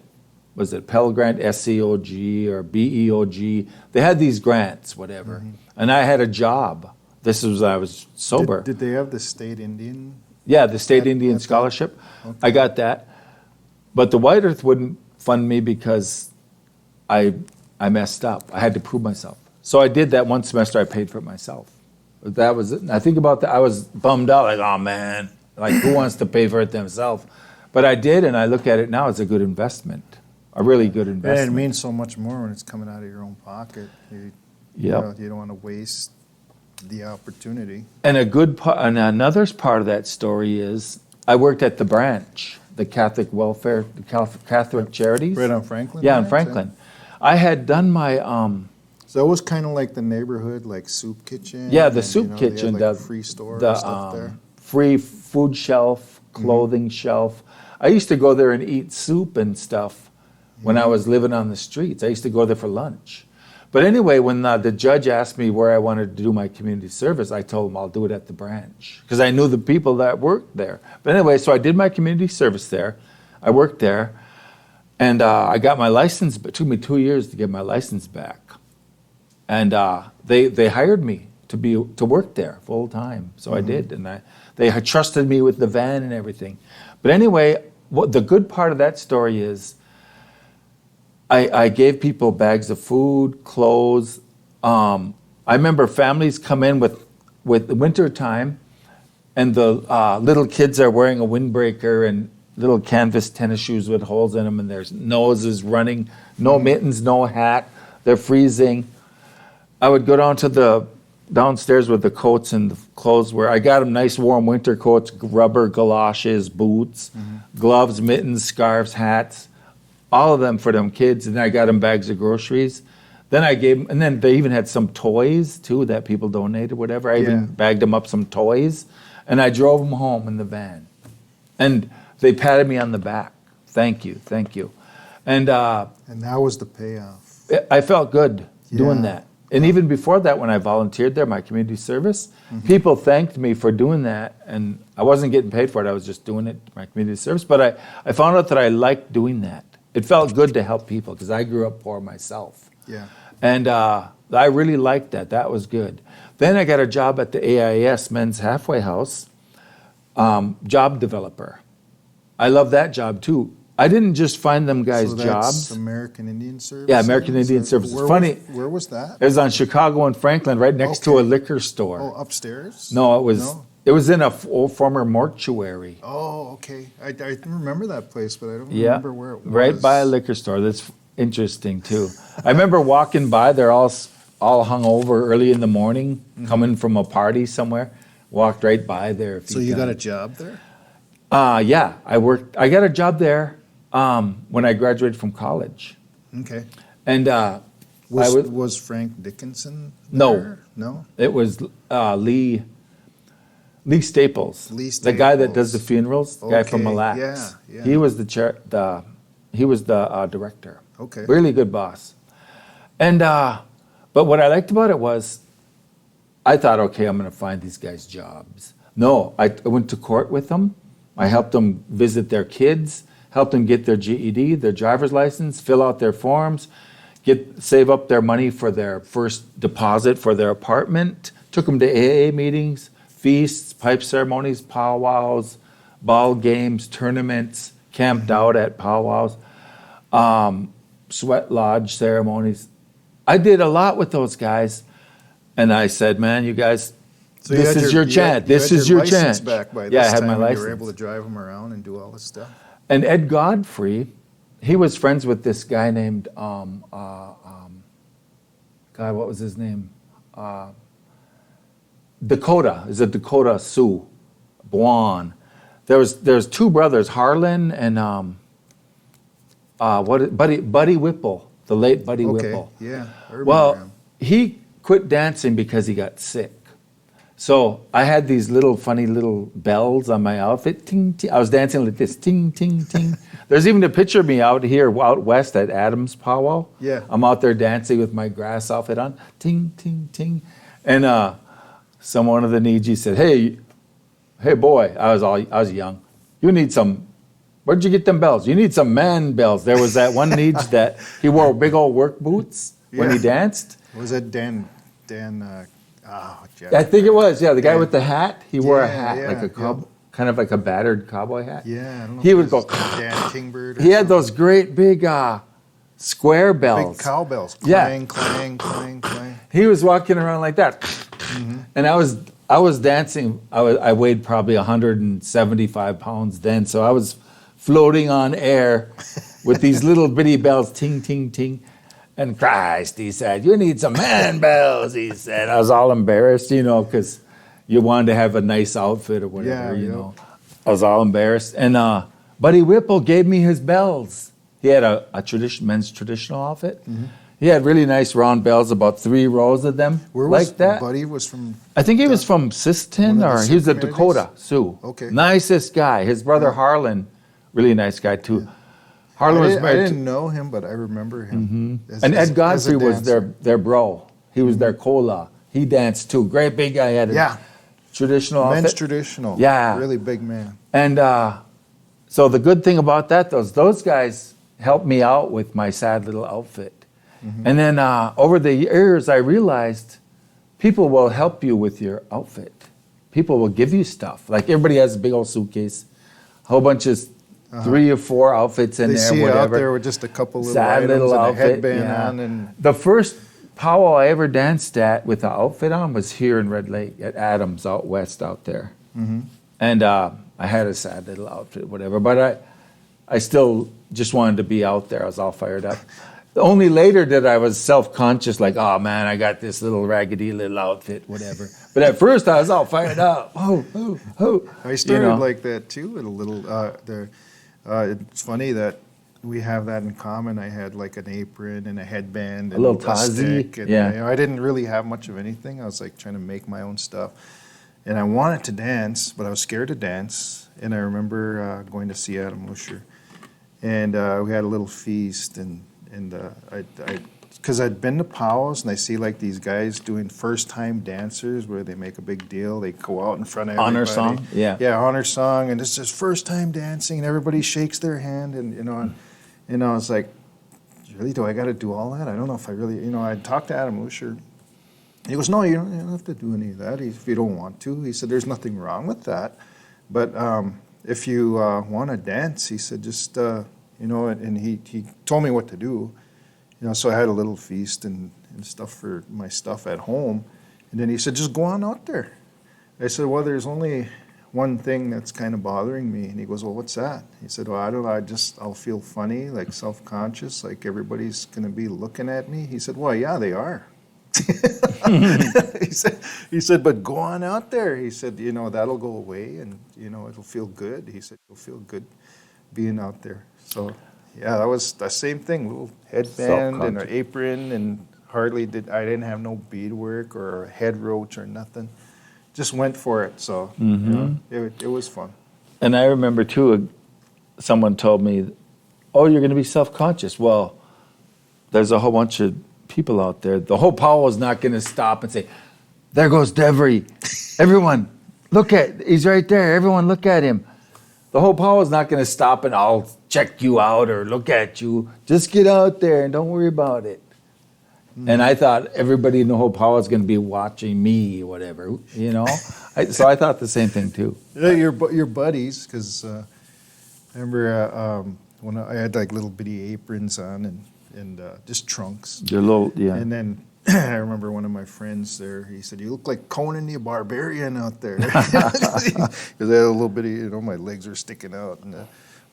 was it Pell Grant, SCOG or BEOG? They had these grants, whatever. Mm-hmm. And I had a job. This was when I was sober. Did they have the state Indian? Yeah, the State At Indian that? Scholarship. Okay. I got that. But the White Earth wouldn't fund me because I messed up. I had to prove myself. So I did that one semester. I paid for it myself. But that was it. And I think about that. I was bummed out, like, oh, man. Like, who wants to pay for it themselves? But I did, and I look at it now as a good investment, a really good And investment. it means so much more when it's coming out of your own pocket. You Yep. don't want to waste the opportunity. And a good part, and another part of that story is I worked at the branch, the Catholic welfare, the Catholic charities. Right on Franklin? Yeah, in right? Franklin. I had done my, So it was kind of like the neighborhood, like soup kitchen. yeah, the and, soup they had, kitchen, like, the a free store the and stuff there. free food shelf, clothing shelf. I used to go there and eat soup and stuff when I was living on the streets. I used to go there for lunch. But anyway, when the judge asked me where I wanted to do my community service, I told him I'll do it at the branch because I knew the people that worked there. But anyway, so I did my community service there. I worked there, and I got my license. It took me 2 years to get my license back, and they hired me to work there full time. So I did, and they had trusted me with the van and everything. But anyway, what the good part of that story is, I gave people bags of food, clothes. I remember families come in with winter time, and the little kids are wearing a windbreaker and little canvas tennis shoes with holes in them, and their noses running, no mittens, no hat. They're freezing. I would go downstairs with the coats and the clothes where I got them nice warm winter coats, rubber galoshes, boots, gloves, mittens, scarves, hats. All of them for them kids, and I got them bags of groceries. Then I gave them, and then they even had some toys too that people donated, whatever. I even bagged them up some toys, and I drove them home in the van. And they patted me on the back. Thank you, thank you. And And that was the payoff. I felt good doing Yeah. that. And even before that, when I volunteered there, my community service, people thanked me for doing that. And I wasn't getting paid for it. I was just doing it, my community service. But I found out that I liked doing that. It felt good to help people because I grew up poor myself. Yeah. And I really liked that. That was good. Then I got a job at the AIS Men's Halfway House, job developer. I love that job too. I didn't just find them guys So that's jobs. American Indian Service? Yeah, American Indian Service. It's funny. Where was that? It was on Chicago and Franklin, right next to a Okay. liquor store. Oh, upstairs? No, it was It was in a old former mortuary. Oh, okay. I remember that place, but I don't Yeah, remember where it was. right by a liquor store. That's interesting too. I remember walking by. They're all hung over early in the morning, coming from a party somewhere. Walked right by there. So you got a job there? Yeah, I got a job there when I graduated from college, Okay. and Was Frank Dickinson No. there? No. it was Lee Staples, Lee the guy that does Staples. the funerals, the guy from Okay, Mille Lacs. yeah, yeah. He was the chair. He was the director. Okay. Really good boss. And but what I liked about it was, I thought, okay, I'm going to find these guys jobs. No, I went to court with them. I helped them visit their kids, helped them get their GED, their driver's license, fill out their forms, save up their money for their first deposit for their apartment. Took them to AA meetings, feasts, pipe ceremonies, powwows, ball games, tournaments, camped out at powwows, sweat lodge ceremonies. I did a lot with those guys, and I said, man, you guys, So you this had is your chance. This is your license chance. back by this Yeah, I had time, my and license. you were able to drive them around and do all this stuff. And Ed Godfrey, he was friends with this guy named, God, what was his name? Dakota. Is it Dakota Sioux? Buon. There's two brothers, Harlan and Buddy Whipple, the late Buddy Okay. Whipple. Yeah. I remember Well, him. he quit dancing because he got sick. So I had these funny little bells on my outfit. Ting, ting. I was dancing like this. Ting, ting, ting. There's even a picture of me out west at Adams Powwow. Yeah. I'm out there dancing with my grass outfit on. Ting, ting, ting. And one of the Niji said, hey boy, I was young. You need some. Where'd you get them bells? You need some man bells. There was that one Niji that he wore big old work boots when he Yeah. danced. Was it Dan? Jack. I think it was, the guy Yeah. with the hat. He wore a Yeah, hat, yeah, like a yeah. kind of like a battered cowboy hat. Yeah, I don't know. He if would it go. was Dan Kingbird. Or He had something. those great big square bells. Big cowbells. Yeah. Clang, clang, clang, clang. He was walking around like that, and I was dancing. I weighed probably 175 pounds then, so I was floating on air with these little bitty bells, ting, ting, ting. And Christ, he said, you need some man bells, he said. I was all embarrassed, because you wanted to have a nice outfit or whatever, Yeah, you yeah. know. I was all embarrassed. And Buddy Whipple gave me his bells. He had a men's traditional outfit. Mm-hmm. He had really nice round bells, about 3 rows of them, Where like was that. Buddy was from? I think he was from Siston, one of the or he Sioux was a communities? Dakota Sioux. Okay. Nicest guy. His brother Harlan, really nice guy too. Harlan was I married to didn't know him, but I remember him. and Ed Godfrey a was dancer. their bro. He was their cola. He danced too. Great big guy. He had a Yeah. traditional Men's outfit. traditional. Yeah. Really big man. And so the good thing about that, those guys helped me out with my sad little outfit. And then over the years, I realized people will help you with your outfit. People will give you stuff. Like everybody has a big old suitcase, a whole bunch of 3 or 4 outfits in They there, see you whatever. out there with just a couple little Sad items little and outfit. a headband yeah. on, and The first powwow I ever danced at with an outfit on was here in Red Lake at Adams out west out there. And I had a sad little outfit, whatever. But I still just wanted to be out there. I was all fired up. Only later that I was self-conscious, like, oh man, I got this little raggedy little outfit, whatever. But at first I was all fired up. I started like that too with a little. It's funny that we have that in common. I had like an apron and a headband and little tazi, stick, and yeah. I didn't really have much of anything. I was like trying to make my own stuff, and I wanted to dance, but I was scared to dance. And I remember going to see Adam Lusher, and we had a little feast, and because I'd been to powwows and I see like these guys doing first-time dancers where they make a big deal. They go out in front of Honor everybody. song? Yeah. Yeah, honor song, and it's just first-time dancing, and everybody shakes their hand, and I was like, really, do I got to do all that? I don't know if I really, I talked to Adam Lusher. He goes, no, you don't have to do any of that if you don't want to. He said, there's nothing wrong with that, but if you want to dance, he said, just and he told me what to do. So I had a little feast and stuff for my stuff at home. And then he said, just go on out there. I said, well, there's only one thing that's kind of bothering me. And he goes, well, what's that? He said, well, I don't know. I'll feel funny, like self-conscious, like everybody's going to be looking at me. He said, well, yeah, they are. He said, but go on out there. He said, that'll go away and, it'll feel good. He said, it'll feel good being out there. So, yeah, that was the same thing, little headband and an apron, and I didn't have no beadwork or a head roach or nothing. Just went for it. So, it was fun. And I remember, too, someone told me, oh, you're going to be self-conscious. Well, there's a whole bunch of people out there. The whole Powell is not going to stop and say, there goes Devery. Everyone, he's right there. Everyone look at him. The whole Powell is not going to stop and I'll check you out or look at you. Just get out there and don't worry about it. And I thought everybody in the whole Powell is going to be watching me or whatever, So I thought the same thing, too. Yeah, your buddies, because I remember when I had like little bitty aprons on and just trunks. Your little, yeah. And then I remember one of my friends there, he said, you look like Conan the Barbarian out there. Because I had a little bitty, my legs were sticking out.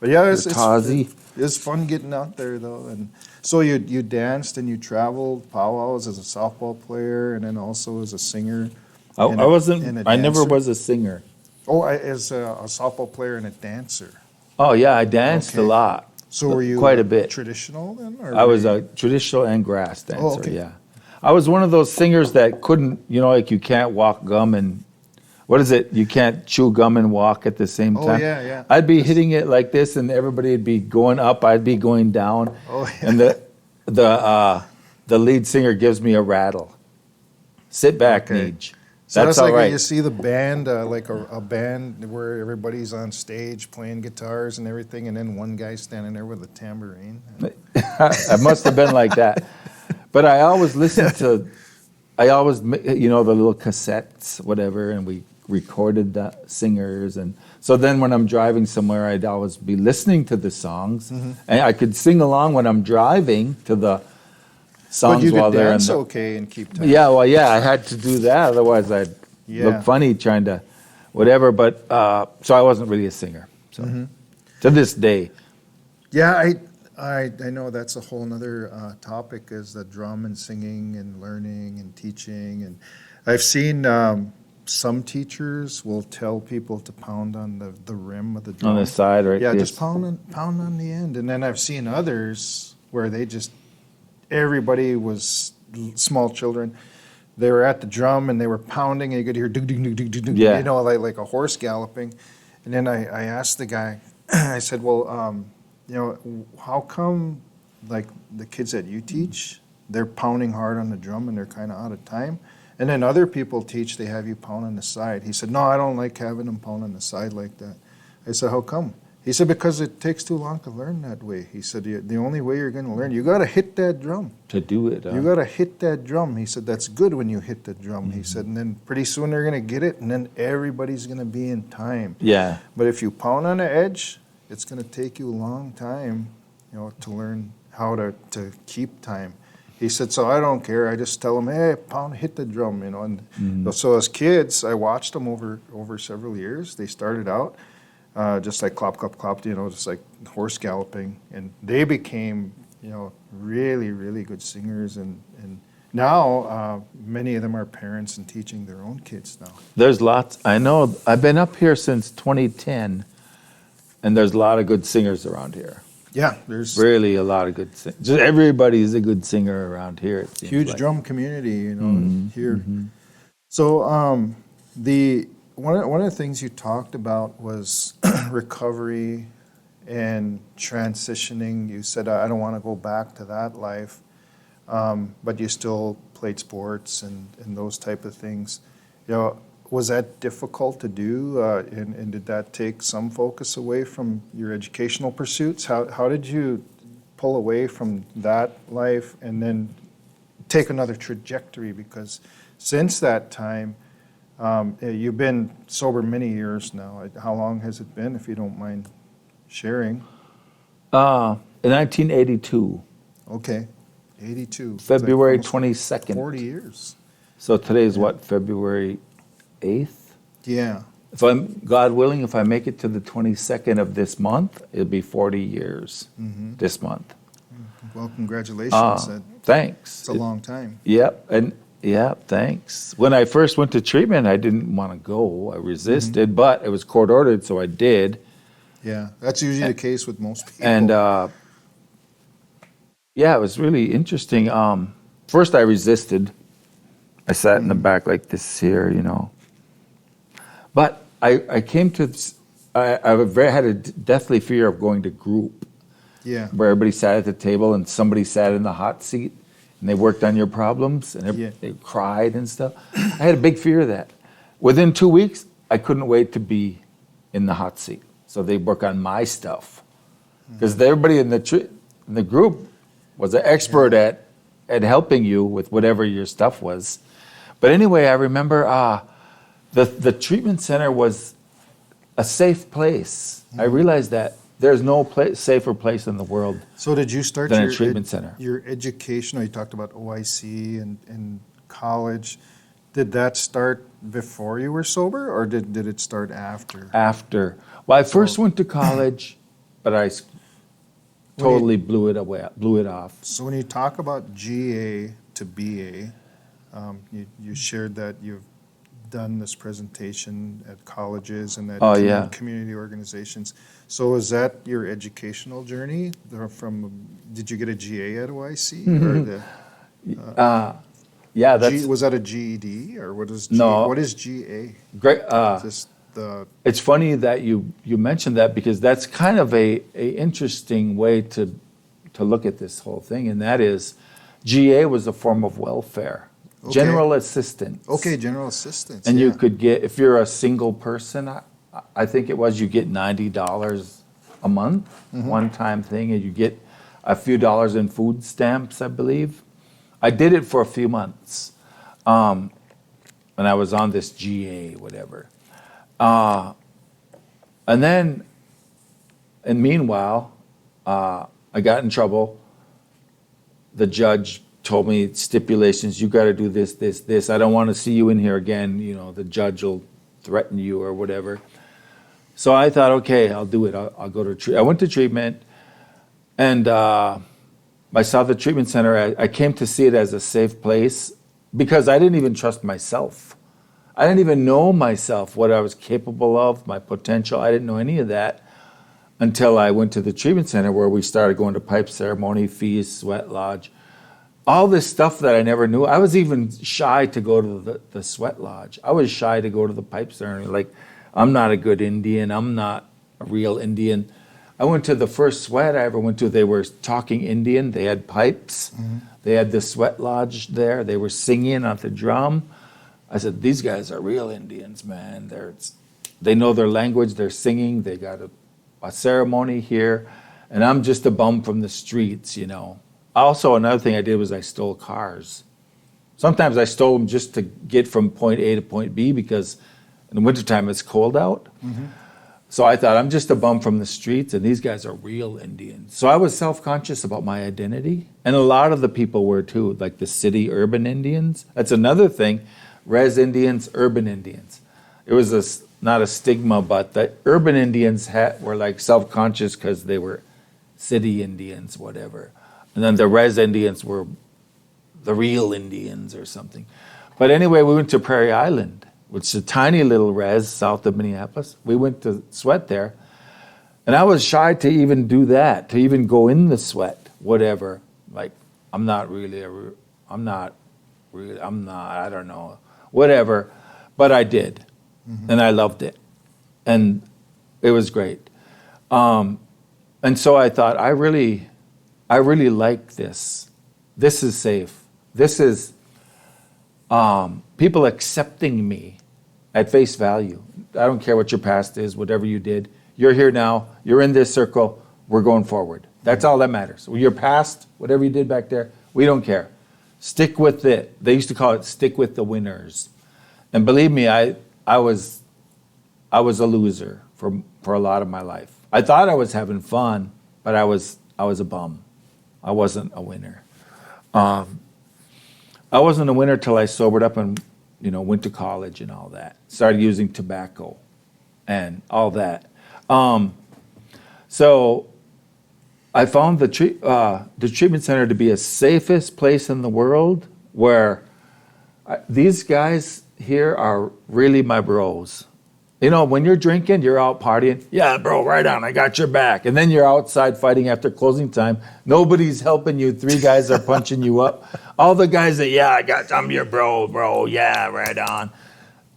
But yeah, it's fun getting out there, though. And so you danced and you traveled powwows as a softball player and then also as a singer. I never was a singer. Oh, as a softball player and a dancer. Oh, yeah, I danced a lot. So were you quite a bit traditional then? Or I was a traditional and grass dancer, Oh, okay. yeah. I was one of those singers that couldn't, like you can't walk gum and, what is it? You can't chew gum and walk at the same time. Oh, yeah. I'd be hitting it like this and everybody would be going up, I'd be going down. Oh, yeah. And the lead singer gives me a rattle. Sit back, Okay. Neej. So That's like all when right. you see the band, like a band where everybody's on stage playing guitars and everything, and then one guy standing there with a tambourine. I must have been like that. But I always listened to, the little cassettes, whatever, and we recorded the singers. And so then when I'm driving somewhere, I'd always be listening to the songs. And I could sing along when I'm driving to the songs But you while could they're dance okay and keep time. Yeah, well, yeah, I had to do that. Otherwise, I'd look funny trying to whatever. But so I wasn't really a singer. So to this day. Yeah, I know that's a whole nother topic, is the drum and singing and learning and teaching. And I've seen some teachers will tell people to pound on the rim of the drum. On the side, right? Yeah, Yes. just pound on the end. And then I've seen others where everybody was small children. They were at the drum and they were pounding, and you could hear dug dug dug dug dug dug, Yeah. like a horse galloping. And then I asked the guy, I said, well, how come like the kids that you teach, they're pounding hard on the drum and they're kind of out of time? And then other people teach, they have you pound on the side. He said, no, I don't like having them pound on the side like that. I said, how come? He said, because it takes too long to learn that way. He said, the only way you're going to learn, you got to hit that drum. To do it. You got to hit that drum. He said, that's good when you hit the drum. He said, and then pretty soon they're going to get it, and then everybody's going to be in time. Yeah. But if you pound on the edge, it's going to take you a long time, to learn how to keep time. He said, so I don't care. I just tell them, hey, hit the drum, And so as kids, I watched them over several years. They started out just like clop, clop, clop, just like horse galloping. And they became, really, really good singers. And now many of them are parents and teaching their own kids now. There's lots. I know. I've been up here since 2010, and there's a lot of good singers around here. Yeah, there's Really a lot of good singers. Just everybody's a good singer around here. It seems huge like. drum community, here. So one of the things you talked about was recovery and transitioning. You said, I don't want to go back to that life, but you still played sports and those type of things. Was that difficult to do, and did that take some focus away from your educational pursuits? How did you pull away from that life and then take another trajectory? Because since that time, you've been sober many years now. How long has it been, if you don't mind sharing? In 1982. Okay, 82. February It's like almost 22nd. 40 years. So today's what, February 8th? Yeah. If I'm, God willing, if I make it to the 22nd of this month, it'll be 40 years this month. Well, congratulations. That's Thanks. a long time. Yep, and yeah, thanks. When I first went to treatment, I didn't want to go. I resisted, but it was court ordered, so I did. Yeah, that's usually the case with most people. And yeah, it was really interesting. First, I resisted. I sat in the back like this here, you know. But I came to, I had a deathly fear of going to group, Yeah. where everybody sat at the table and somebody sat in the hot seat and they worked on your problems and they cried and stuff. I had a big fear of that. Within 2 weeks, I couldn't wait to be in the hot seat. So they work on my stuff. Because everybody in the group was an expert at helping you with whatever your stuff was. But anyway, I remember the treatment center was a safe place. I realized that there's no safer place in the world. So did you start than a treatment center. Your education? You talked about OIC and college. Did that start before you were sober, or did it start after? After. Well, I first went to college, but I totally blew it off. So when you talk about GA to BA, you shared that you've done this presentation at colleges and at community organizations. So was that your educational journey? Did you get a GA at OIC? Or Yeah, that's was that a GED, or what is No. What is GA? great. It's It's funny that you mentioned that, because that's kind of a interesting way to look at this whole thing, and that is GA was a form of welfare. Okay. General assistance. Okay, general assistance. And yeah. you could get, if you're a single person, I think it was, you get $90 a month, one-time thing, and you get a few dollars in food stamps, I believe. I did it for a few months, and I was on this GA, whatever. And then, and meanwhile, I got in trouble. The judge told me stipulations, you got to do this, this, this. I don't want to see you in here again. You know, the judge will threaten you or whatever. So I thought, okay, I'll do it. I'll go to treatment. I went to treatment, and I saw the treatment center. I came to see it as a safe place because I didn't even trust myself. I didn't even know myself, what I was capable of, my potential. I didn't know any of that until I went to the treatment center, where we started going to pipe ceremony, feast, sweat lodge. All this stuff that I never knew. I was even shy to go to the sweat lodge. I was shy to go to the pipe ceremony. Like, I'm not a good Indian. I'm not a real Indian. I went to the first sweat I ever went to. They were talking Indian. They had pipes. They had the sweat lodge there. They were singing on the drum. I said, these guys are real Indians, man. They know their language. They're singing. They got a ceremony here. And I'm just a bum from the streets, you know. Also, another thing I did was I stole cars. Sometimes I stole them just to get from point A to point B, because in the wintertime it's cold out. So I thought, I'm just a bum from the streets, and these guys are real Indians. So I was self-conscious about my identity. And a lot of the people were too, like the city urban Indians. That's another thing, res Indians, urban Indians. It was not a stigma, but the urban Indians were like self-conscious because they were city Indians, whatever. And then the res Indians were the real Indians or something. But anyway, we went to Prairie Island, which is a tiny little res south of Minneapolis. We went to sweat there. And I was shy to even do that, to even go in the sweat, whatever. Like, I don't know, whatever. But I did. And I loved it. And it was great. And so I thought, I really like this. This is safe. This is people accepting me at face value. I don't care what your past is, whatever you did. You're here now. You're in this circle. We're going forward. That's all that matters. Your past, whatever you did back there, we don't care. Stick with it. They used to call it stick with the winners. And believe me, I was a loser for a lot of my life. I thought I was having fun, but I was a bum. I wasn't a winner. I wasn't a winner till I sobered up and went to college and all that. Started using tobacco and all that. So I found the treatment center to be a safest place in the world where these guys here are really my bros. When you're drinking, you're out partying. Yeah, bro, right on. I got your back. And then you're outside fighting after closing time. Nobody's helping you. 3 guys are punching you up. All the guys that, I'm your bro. Yeah, right on.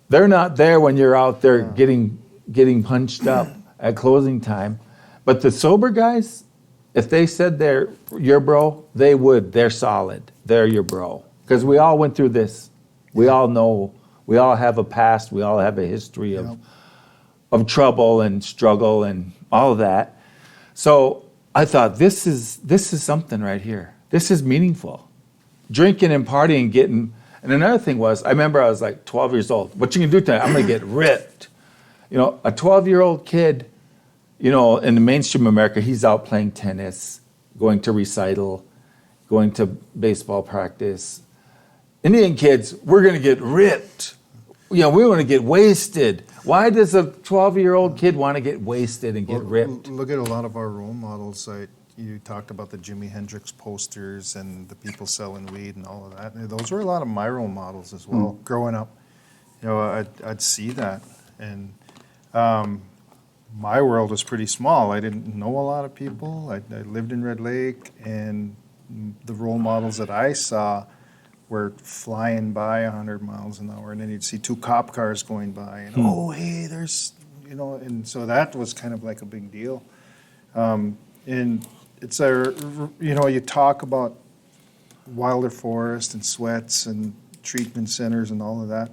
They're not there when you're out there getting punched up at closing time. But the sober guys, if they said they're your bro, they would. They're solid. They're your bro. Because we all went through this. We all know. We all have a past. We all have a history of trouble and struggle and all of that. So I thought, this is something right here. This is meaningful. Drinking and partying, and another thing was, I remember I was like 12 years old. What you can do tonight? I'm going to get ripped. A 12-year-old kid, in the mainstream America, he's out playing tennis, going to recital, going to baseball practice. Indian kids, we're going to get ripped. We want to get wasted. Why does a 12-year-old kid want to get wasted and get ripped? Look at a lot of our role models. You talked about the Jimi Hendrix posters and the people selling weed and all of that. And those were a lot of my role models as well. Growing up, I'd see that. And my world was pretty small. I didn't know a lot of people. I lived in Red Lake, and the role models that I saw were flying by 100 miles an hour, and then you'd see 2 cop cars going by, and oh, hey, there's, and so that was kind of like a big deal. And it's you talk about Wilder Forest and sweats and treatment centers and all of that.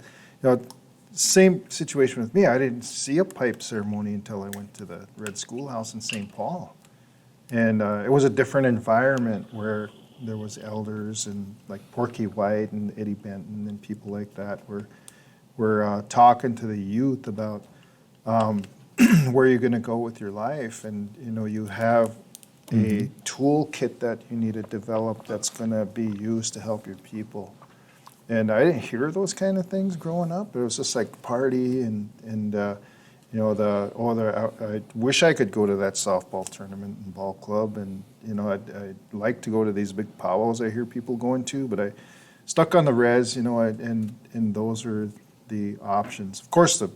Same situation with me. I didn't see a pipe ceremony until I went to the Red Schoolhouse in St. Paul, and it was a different environment where there was elders and like Porky White and Eddie Benton and people like that were talking to the youth about where you're going to go with your life, and you have a toolkit that you need to develop that's going to be used to help your people. And I didn't hear those kind of things growing up. It was just like party and I wish I could go to that softball tournament and ball club, and I'd like to go to these big powwows I hear people going to, but I stuck on the res, and those are the options. Of course, the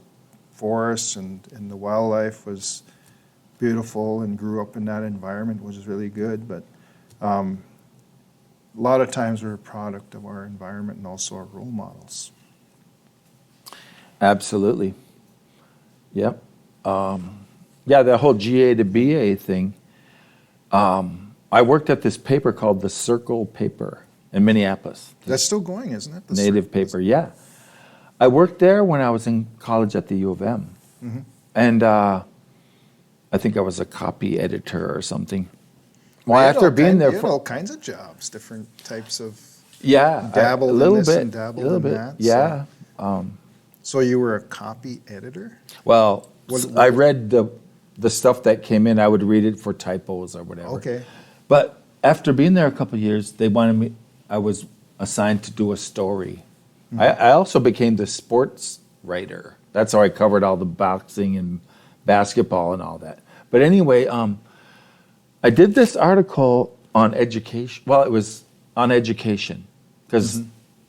forests and the wildlife was beautiful, and grew up in that environment, which is really good, but a lot of times we're a product of our environment and also our role models. Absolutely. Yep. The whole GA to BA thing. I worked at this paper called the Circle paper in Minneapolis. That's still going, isn't it? Native paper, yeah. I worked there when I was in college at the U of M. Mm-hmm. And I think I was a copy editor or something. Well, after being there for all kinds of jobs, different types of dabble a little in this bit, and dabble a little in bit, that. yeah. So you were a copy editor? Well, I read the stuff that came in. I would read it for typos or whatever. Okay. But after being there a couple of years, they wanted me. I was assigned to do a story. Mm-hmm. I also became the sports writer. That's how I covered all the boxing and basketball and all that. But anyway, I did this article on education. Well, it was on education because,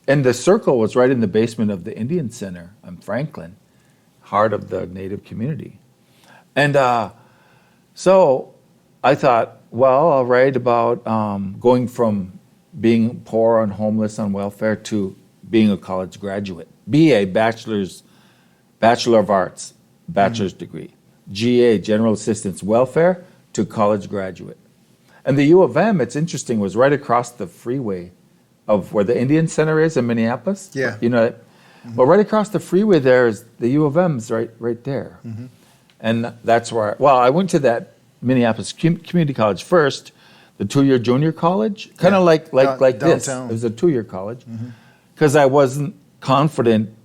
and the Circle was right in the basement of the Indian Center in Franklin, heart of the Native community. And so I thought, well, I'll write about going from being poor and homeless on welfare to being a college graduate. BA, Bachelor of Arts, bachelor's degree. GA, General Assistance Welfare, to college graduate. And the U of M, it's interesting, was right across the freeway of where the Indian Center is in Minneapolis. Yeah. Well, right across the freeway there is the U of M's right there. Mm-hmm. And that's where, I went to that Minneapolis Community College first, the 2-year junior college, kind of like this. It was a 2-year college. Because I wasn't confident.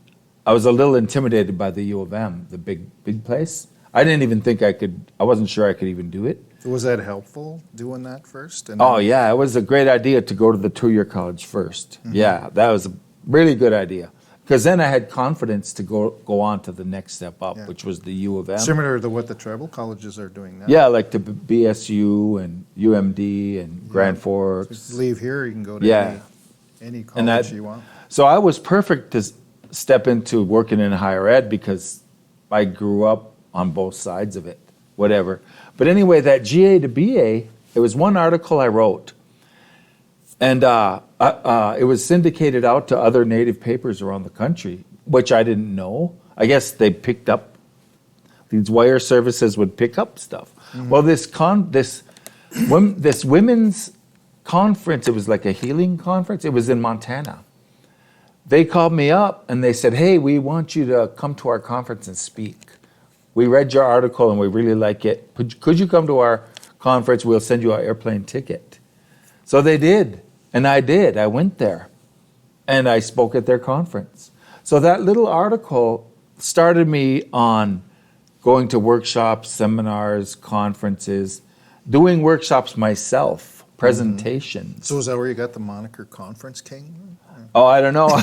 I was a little intimidated by the U of M, the big place. I didn't even think I wasn't sure I could even do it. Was that helpful, doing that first? It was a great idea to go to the 2-year college first. Mm-hmm. Yeah, that was a really good idea. Because then I had confidence to go on to the next step up, Yeah. which was the U of M. Similar to what the tribal colleges are doing now. Yeah, like the BSU and UMD and Grand Forks. Just leave here, you can go to Yeah. any And college that- you want. So I was perfect to step into working in higher ed because I grew up on both sides of it, whatever. But anyway, that GA to BA, it was one article I wrote. And it was syndicated out to other Native papers around the country, which I didn't know. I guess they picked up, these wire services would pick up stuff. Well, this women's conference, it was like a healing conference. It was in Montana. They called me up and they said, hey, we want you to come to our conference and speak. We read your article and we really like it. Could you come to our conference? We'll send you an airplane ticket. So they did, and I did. I went there, and I spoke at their conference. So that little article started me on going to workshops, seminars, conferences, doing workshops myself, presentations. So is that where you got the moniker Conference King? Oh, I don't know. I'm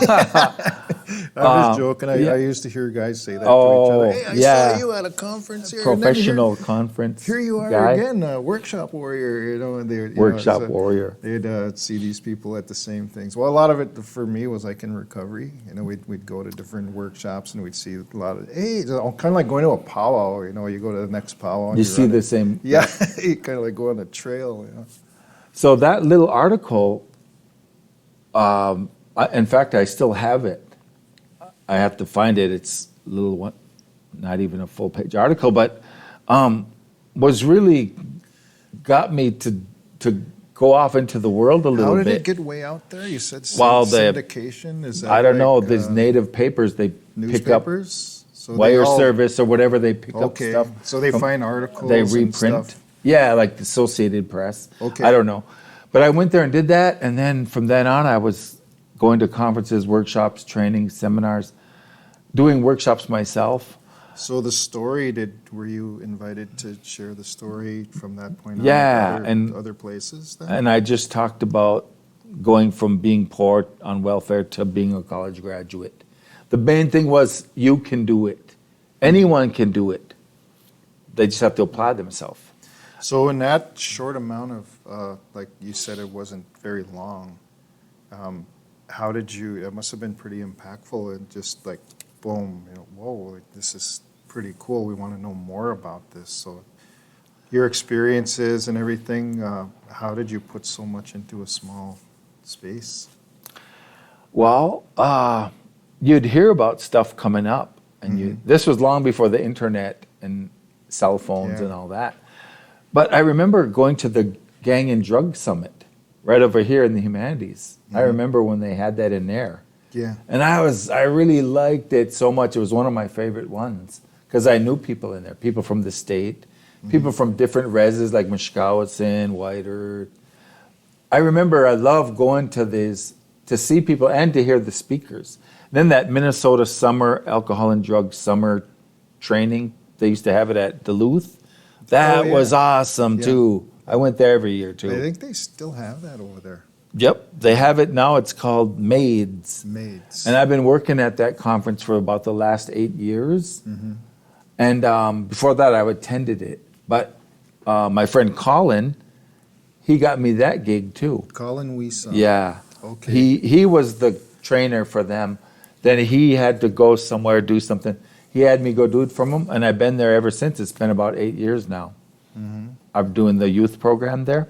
just joking. I used to hear guys say that to each other. Hey, I saw you at a conference here. and then Professional conference Here you are guy. again, a workshop warrior. And they Workshop warrior. They'd see these people at the same things. Well, a lot of it for me was like in recovery. We'd go to different workshops and we'd see a lot of kind of like going to a powwow. You go to the next powwow. And You see the same. Yeah, you kind of like go on a trail. So that little article, in fact, I still have it. I have to find it. It's a little one, not even a full page article, but was really got me to go off into the world a little bit. How did it get way out there? You said Well, syndication. Is that I don't know. like, These Native papers, they pick up newspapers? So wire service or whatever. They pick up Okay, stuff. so they from- find articles. They and reprint. stuff. Yeah, like the Associated Press. Okay. I don't know. But I went there and did that, and then from then on, I was going to conferences, workshops, training, seminars, doing workshops myself. So the story, were you invited to share the story from that point on? Yeah, to and- other places then? And I just talked about going from being poor on welfare to being a college graduate. The main thing was you can do it. Anyone can do it. They just have to apply themselves. So in that short amount of, like you said, it wasn't very long. How did you? It must have been pretty impactful and just like, boom, whoa, like, this is pretty cool. We want to know more about this. So your experiences and everything. How did you put so much into a small space? Well, you'd hear about stuff coming up, and this was long before the internet and cell phones Yeah. and all that. But I remember going to the Gang and Drug Summit right over here in the Humanities. I remember when they had that in there. Yeah. And I really liked it so much. It was one of my favorite ones because I knew people in there, people from the state, people from different reses like Minneapolis, White Earth. I remember I loved going to these to see people and to hear the speakers. Then that Minnesota summer alcohol and drug summer training, they used to have it at Duluth. That yeah. was awesome Yeah. too. I went there every year too. I think they still have that over there. Yep, they have it now. It's called MAIDS. Maids. And I've been working at that conference for about the last 8 years. And before that, I attended it. But my friend Colin, he got me that gig too. Colin Wiesa. Yeah. Okay. He was the trainer for them. Then he had to go somewhere, do something. He had me go do it from him, and I've been there ever since. It's been about 8 years now. I'm doing the youth program there.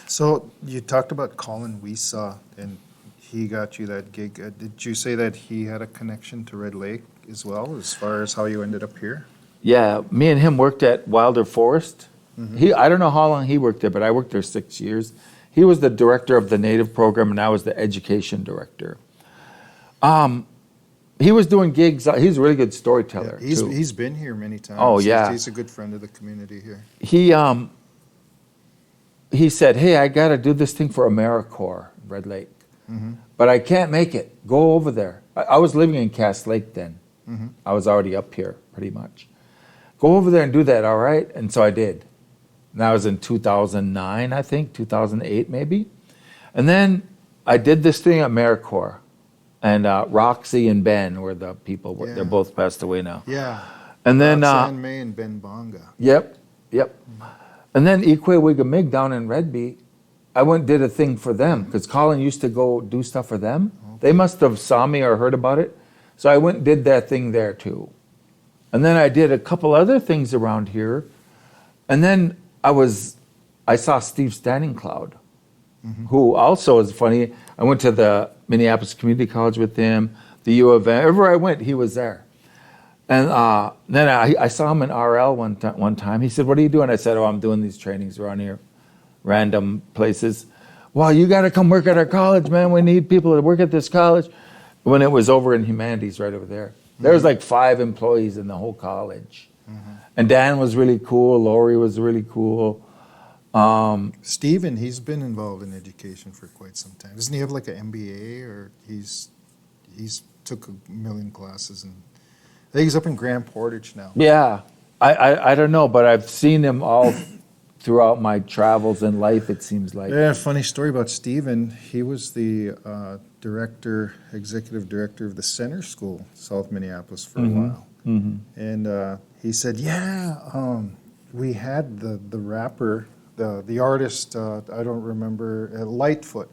So you talked about Colin Wiesa, and he got you that gig. Did you say that he had a connection to Red Lake as well, as far as how you ended up here? Yeah, me and him worked at Wilder Forest. I don't know how long he worked there, but I worked there 6 years. He was the director of the Native program, and I was the education director. He was doing gigs. He's a really good storyteller, too. He's been here many times. Oh, yeah. He's a good friend of the community here. He said, hey, I got to do this thing for AmeriCorps, Red Lake. But I can't make it. Go over there. I was living in Cass Lake then. I was already up here, pretty much. Go over there and do that, all right? And so I did. And that was in 2009, I think, 2008 maybe. And then I did this thing at AmeriCorps. And Roxy and Ben were the people. Yeah. They're both passed away now. Yeah. And then, Roxanne May and Ben Bonga. yep. And then Ikwe-Wigamig down in Redby, I went and did a thing for them because Colin used to go do stuff for them. They must have saw me or heard about it. So I went and did that thing there too. And then I did a couple other things around here. And then I saw Steve Standing Cloud, who also is funny. I went to the Minneapolis Community College with him, the U of M. Everywhere I went, he was there. And then I saw him in RL one time. He said, "What are you doing?" I said, "Oh, I'm doing these trainings around here, random places." "Well, you got to come work at our college, man. We need people to work at this college." When it was over in Humanities, right over there. There was like 5 employees in the whole college. And Dan was really cool. Lori was really cool. Stephen, he's been involved in education for quite some time. Doesn't he have like an MBA, or he's took a million classes, and I think he's up in Grand Portage now. Yeah, I don't know, but I've seen him all throughout my travels in life, it seems like. Yeah, funny story about Stephen. He was the executive director of the Center School, South Minneapolis, for a while. And he said, we had the rapper, the artist, I don't remember, Lightfoot.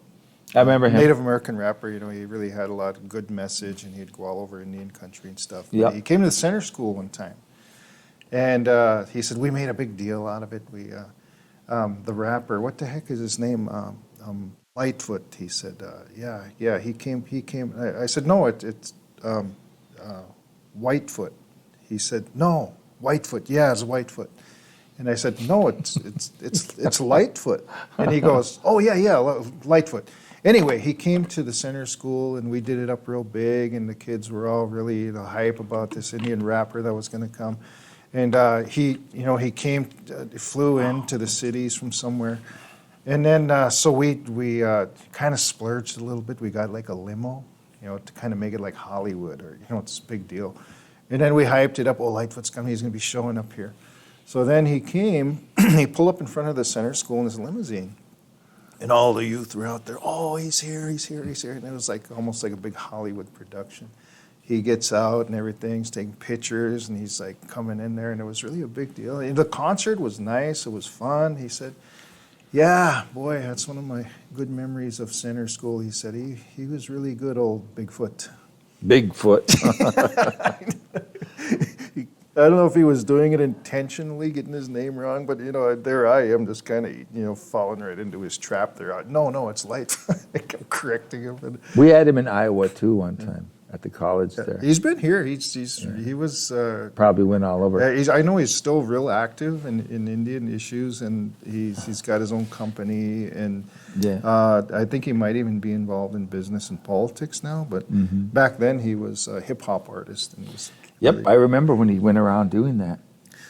I remember him. Native American rapper, he really had a lot of good message, and he'd go all over Indian country and stuff. But Yep. he came to the Center School one time, and he said, we made a big deal out of it. The rapper, what the heck is his name? Lightfoot, he said, he came. I said, no, it's Whitefoot. He said, no, Whitefoot, yeah, it's Whitefoot. And I said, no, it's Lightfoot. And he goes, oh, yeah, Lightfoot. Anyway, he came to the Center School, and we did it up real big, and the kids were all really hype about this Indian rapper that was going to come. And he came, flew into the cities from somewhere. And then, so we kind of splurged a little bit. We got like a limo, to kind of make it like Hollywood, or, it's a big deal. And then we hyped it up. Oh, Lightfoot's coming. He's going to be showing up here. So then he came, he pulled up in front of the Center School in his limousine. And all the youth were out there. Oh, he's here. And it was like almost like a big Hollywood production. He gets out and everything's taking pictures, and he's like coming in there, and it was really a big deal. And the concert was nice. It was fun. He said, yeah, boy, that's one of my good memories of Center School. He said he was really good, old Bigfoot. Bigfoot. I don't know if he was doing it intentionally, getting his name wrong, but there I am, just kind of falling right into his trap there. No, it's Lightfoot. I kept correcting him. We had him in Iowa too one time at the college there. He's been here. He was Probably went all over. I know he's still real active in Indian issues, and he's got his own company, and I think he might even be involved in business and politics now. But back then he was a hip hop artist, and was. Yep, I remember when he went around doing that.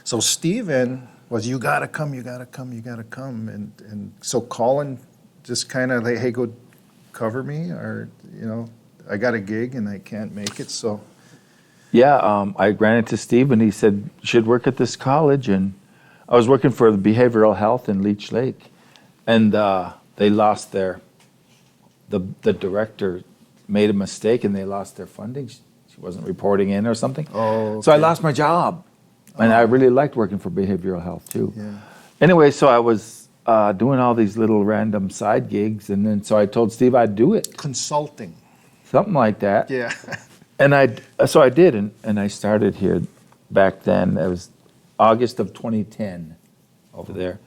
So Stephen was, you gotta come, and so Colin just kind of like, hey, go cover me, or I got a gig and I can't make it, so. Yeah, I ran into Steve, and he said, you should work at this college. And I was working for the behavioral health in Leech Lake, and they lost the director made a mistake, and they lost their funding. She wasn't reporting in or something. Oh, okay. So I lost my job, and I really liked working for behavioral health too. Yeah. Anyway, so I was doing all these little random side gigs, and then so I told Steve I'd do it. Consulting. Something like that. Yeah. And so I did, and I started here back then. It was August of 2010 over there.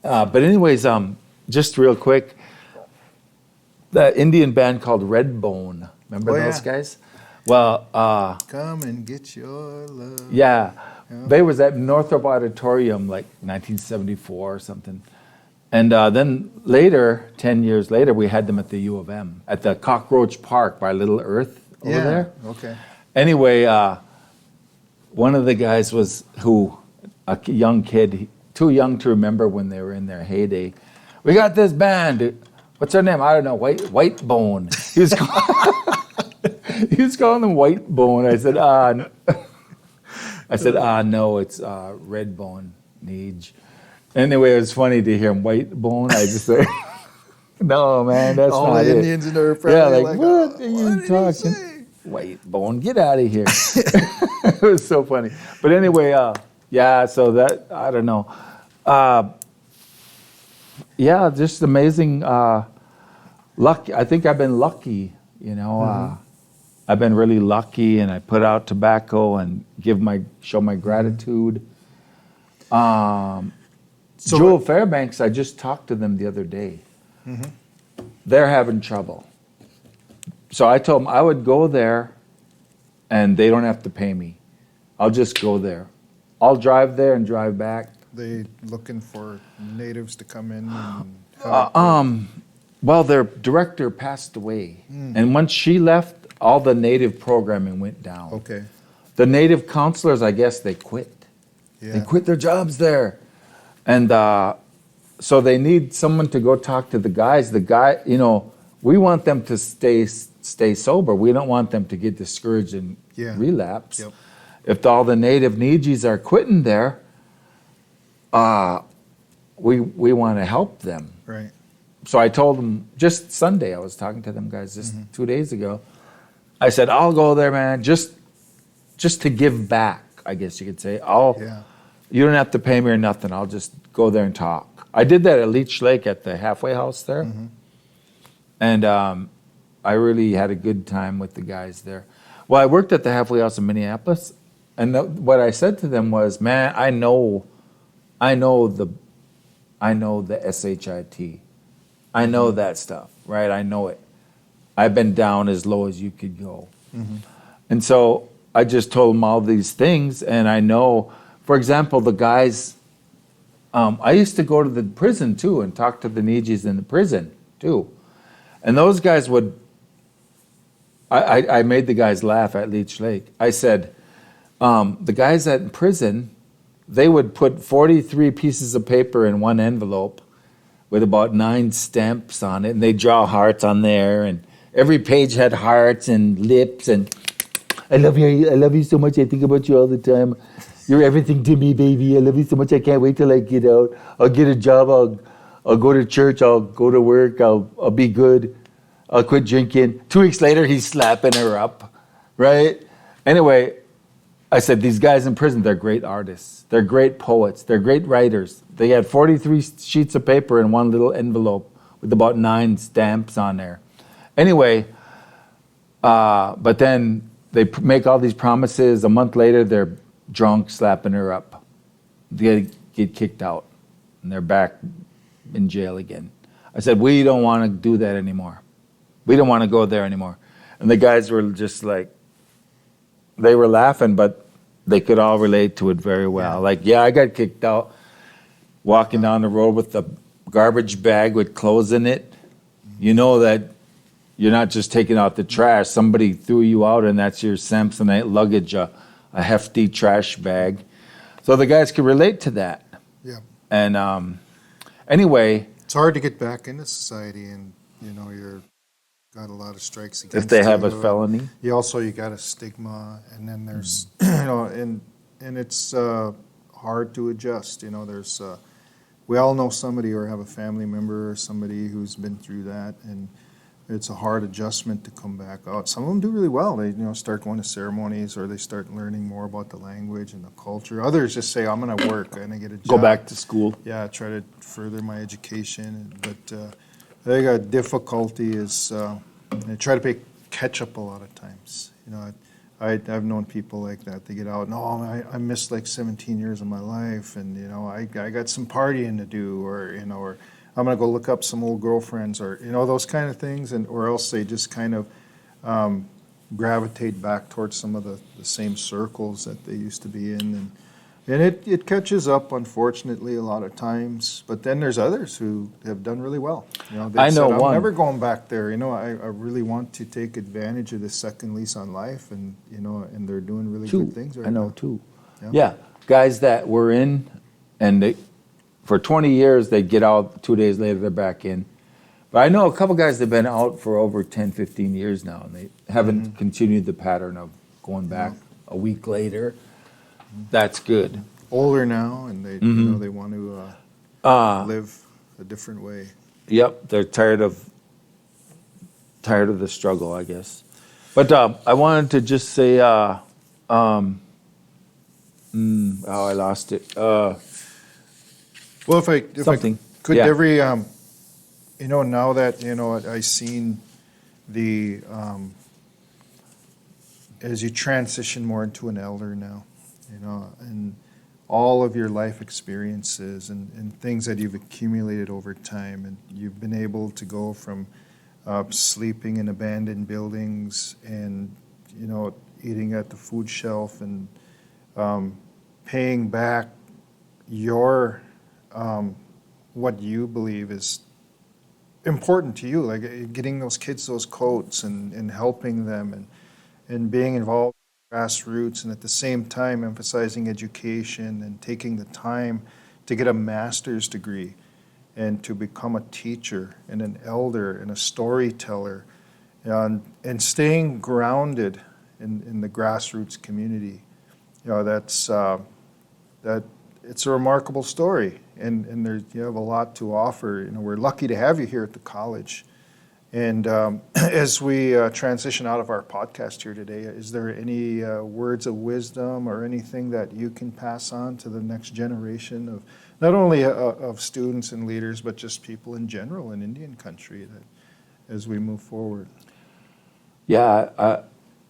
But anyways, just real quick, the Indian band called Redbone. Remember those guys? Well, come and get your love. Yeah. They was at Northrop Auditorium like 1974 or something. And then later, 10 years later, we had them at the U of M, at the Cockroach Park by Little Earth over there. Okay. Anyway, one of the guys was a young kid, too young to remember when they were in their heyday. We got this band. What's their name? I don't know. Whitebone. He was calling them Whitebone. I said, no, it's Redbone, Neej. Anyway, it was funny to hear him Whitebone. I just say, No, man, that's All not the it. Indians in there are Yeah, probably like, like, what "Oh, are you did he talking? say?" Wait, Bone, get out of here. It was so funny. But anyway, yeah, so that, I don't know. Yeah, just amazing luck. I think I've been lucky, you know. I've been really lucky, and I put out tobacco and show my gratitude. So- Jewel Fairbanks, I just talked to them the other day. They're having trouble. So I told them I would go there and they don't have to pay me. I'll just go there. I'll drive there and drive back. They looking for natives to come in and help. Well, their director passed away. And once she left, all the native programming went down. Okay. The native counselors, I guess, they quit. Yeah. They quit their jobs there. And so they need someone to go talk to the guys. The guy, you know, we want them to stay sober. We don't want them to get discouraged and relapse. Yep. If all the native Nijis are quitting there, we want to help them. Right. So I told them just Sunday, I was talking to them guys just 2 days ago. I said, I'll go there, man, just to give back, I guess you could say. You don't have to pay me or nothing. I'll just go there and talk. I did that at Leech Lake at the halfway house there. And I really had a good time with the guys there. Well, I worked at the halfway house in Minneapolis. And what I said to them was, man, I know the SHIT. I know that stuff, right? I know it. I've been down as low as you could go. And so I just told them all these things, and I know, for example, the guys, I used to go to the prison too and talk to the Nijis in the prison too. And those guys would, I made the guys laugh at Leech Lake. I said, the guys at prison, they would put 43 pieces of paper in one envelope with about 9 stamps on it, and they draw hearts on there, and every page had hearts and lips, and I love you so much. I think about you all the time. You're everything to me, baby. I love you so much. I can't wait till I get out. I'll get a job. I'll go to church. I'll go to work. I'll be good. I'll quit drinking. 2 weeks later, he's slapping her up, right? Anyway, I said, these guys in prison, they're great artists. They're great poets. They're great writers. They had 43 sheets of paper in one little envelope with about 9 stamps on there. Anyway, but then they make all these promises. A month later, they're drunk, slapping her up. They get kicked out, and they're back in jail again. I said, we don't want to do that anymore. We don't want to go there anymore. And the guys were just like, they were laughing, but they could all relate to it very well. Like, yeah, I got kicked out walking down the road with a garbage bag with clothes in it. You know that you're not just taking out the trash. Somebody threw you out, and that's your Samsonite luggage, a hefty trash bag. So the guys could relate to that. Yeah. And anyway, It's hard to get back into society, and you know you're got a lot of strikes against if they have a you. felony, You got a stigma, and then there's you know, and it's hard to adjust. You know, there's we all know somebody or have a family member or somebody who's been through that, and it's a hard adjustment to come back out. Some of them do really well. They start going to ceremonies, or they start learning more about the language and the culture. Others just say, I'm going to work and I get a job. go back to school. Yeah, try to further my education. But I think a difficulty is they try to play catch up a lot of times. You know, I've known people like that. They get out, no, I missed like 17 years of my life, and you know, I got some partying to do, or you know, or I'm gonna go look up some old girlfriends, or you know, those kind of things, and or else they just kind of gravitate back towards some of the same circles that they used to be in, and it catches up, unfortunately, a lot of times. But then there's others who have done really well. You know, I know I'm one. never going back there. You know, I really want to take advantage of this second lease on life, and you know, and they're doing really good things right I know now. two. Yeah. Yeah, guys that were in, and they, for 20 years, they get out, 2 days later, they're back in. But I know a couple guys that have been out for over 10, 15 years now, and they haven't continued the pattern of going back a week later. That's good. Older now, and they you know, they want to live a different way. Yep, they're tired of the struggle, I guess. But I wanted to just say, I lost it. Well, if I Something. could, Yeah. Devery, now that, I seen the, as you transition more into an elder now, and all of your life experiences and things that you've accumulated over time, and you've been able to go from sleeping in abandoned buildings and, eating at the food shelf and paying back your what you believe is important to you, like getting those kids those coats and helping them and being involved in grassroots, and at the same time emphasizing education and taking the time to get a master's degree and to become a teacher and an elder and a storyteller, and staying grounded in the grassroots community. That it's a remarkable story, and you have a lot to offer. We're lucky to have you here at the college. And as we transition out of our podcast here today, is there any words of wisdom or anything that you can pass on to the next generation of not only of students and leaders, but just people in general in Indian country as we move forward? Yeah,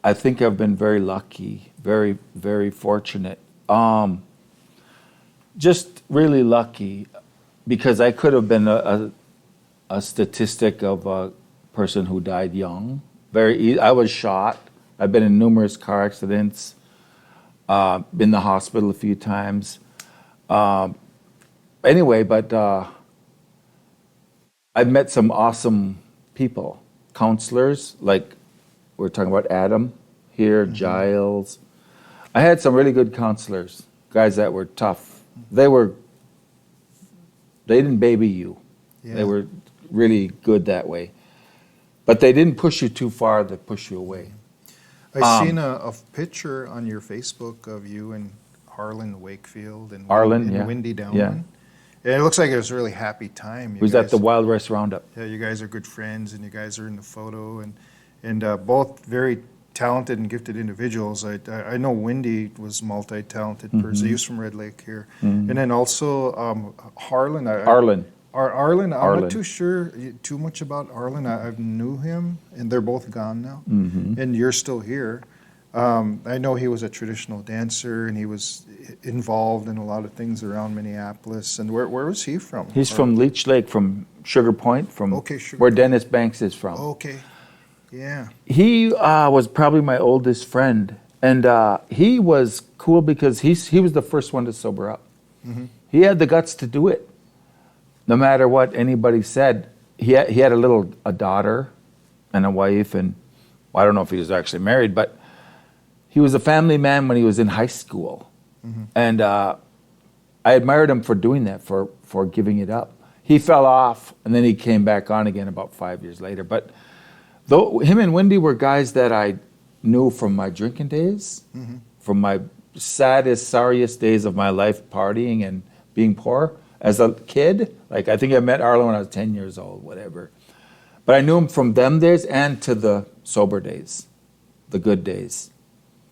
I think I've been very lucky, very, very fortunate. Just really lucky, because I could have been a statistic of a person who died young. I was shot. I've been in numerous car accidents, been in the hospital a few times. Anyway, but I've met some awesome people, counselors, like we're talking about Adam here, Giles. I had some really good counselors, guys that were tough. They didn't baby you. Yeah. They were really good that way. But they didn't push you too far to push you away. I seen a picture on your Facebook of you and Harlan Wakefield and Windy Downman. Yeah. And it looks like it was a really happy time. It was at the Wild Rice Roundup. Yeah, you guys are good friends, and you guys are in the photo, and both very talented and gifted individuals. I know Windy was multi-talented person. He was from Red Lake here. And then also Harlan. Arlen. Arlen, I'm Arlen. not too sure too much about Arlen. I knew him, and they're both gone now. And you're still here. I know he was a traditional dancer, and he was involved in a lot of things around Minneapolis. And where was he from? He's from Leech Lake, from Sugar Point, Sugar where Point. Dennis Banks is from. Okay, yeah. He was probably my oldest friend, and he was cool because he was the first one to sober up. He had the guts to do it, no matter what anybody said. He had a daughter and a wife, and I don't know if he was actually married, but he was a family man when he was in high school. And I admired him for doing that, for giving it up. He fell off, and then he came back on again about 5 years later. But though him and Wendy were guys that I knew from my drinking days, from my saddest, sorriest days of my life, partying and being poor as a kid. Like, I think I met Arlen when I was 10 years old, whatever. But I knew him from them days and to the sober days, the good days.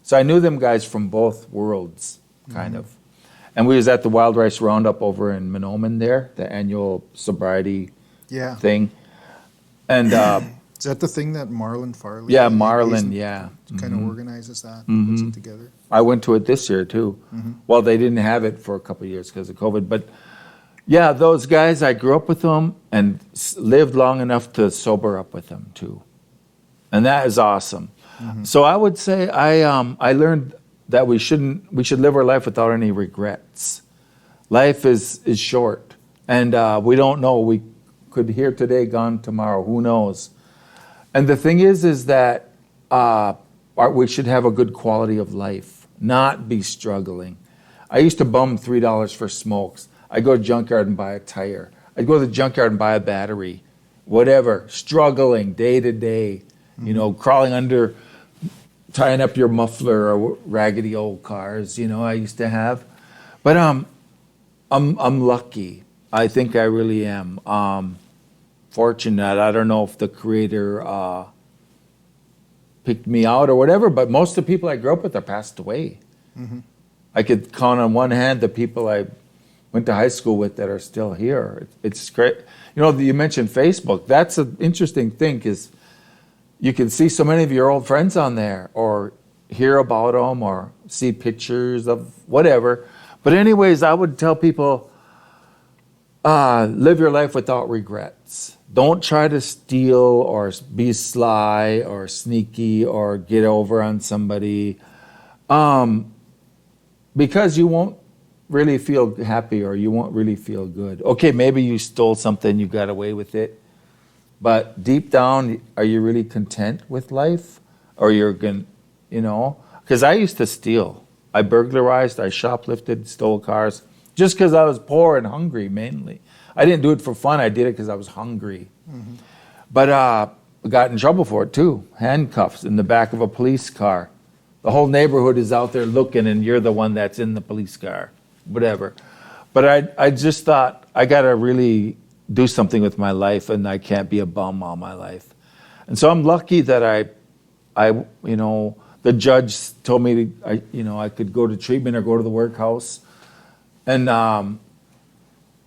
So I knew them guys from both worlds, kind of. And we was at the Wild Rice Roundup over in Minneapolis there, the annual sobriety thing. And is that the thing that Marlon Farley? yeah, Marlon, yeah. Kind of organizes that, puts it together. I went to it this year too. Well, they didn't have it for a couple of years because of COVID, but yeah, those guys, I grew up with them and lived long enough to sober up with them too. And that is awesome. So I would say I learned that we should live our life without any regrets. Life is short, and we don't know. We could hear today, gone tomorrow. Who knows? And the thing is that we should have a good quality of life, not be struggling. I used to bum $3 for smokes. I'd go to the junkyard and buy a tire. I'd go to the junkyard and buy a battery, whatever. Struggling day to day, crawling under, tying up your muffler or raggedy old cars, I used to have. But I'm lucky. I think I really am. fortunate. I don't know if the Creator picked me out or whatever, but most of the people I grew up with are passed away. I could count on one hand the people I went to high school with that are still here. It's great. You know, you mentioned Facebook. That's an interesting thing because you can see so many of your old friends on there or hear about them or see pictures of whatever. But anyways, I would tell people, live your life without regrets. Don't try to steal or be sly or sneaky or get over on somebody because you won't really feel happy or you won't really feel good. Okay, maybe you stole something, you got away with it. But deep down, are you really content with life? Or you're going to, you know? Because I used to steal. I burglarized, I shoplifted, stole cars, just because I was poor and hungry mainly. I didn't do it for fun, I did it because I was hungry. But I got in trouble for it too. Handcuffs in the back of a police car. The whole neighborhood is out there looking and you're the one that's in the police car, whatever. But I just thought, I got to really do something with my life and I can't be a bum all my life. And so I'm lucky that I you know, the judge told me I could go to treatment or go to the workhouse. And I'm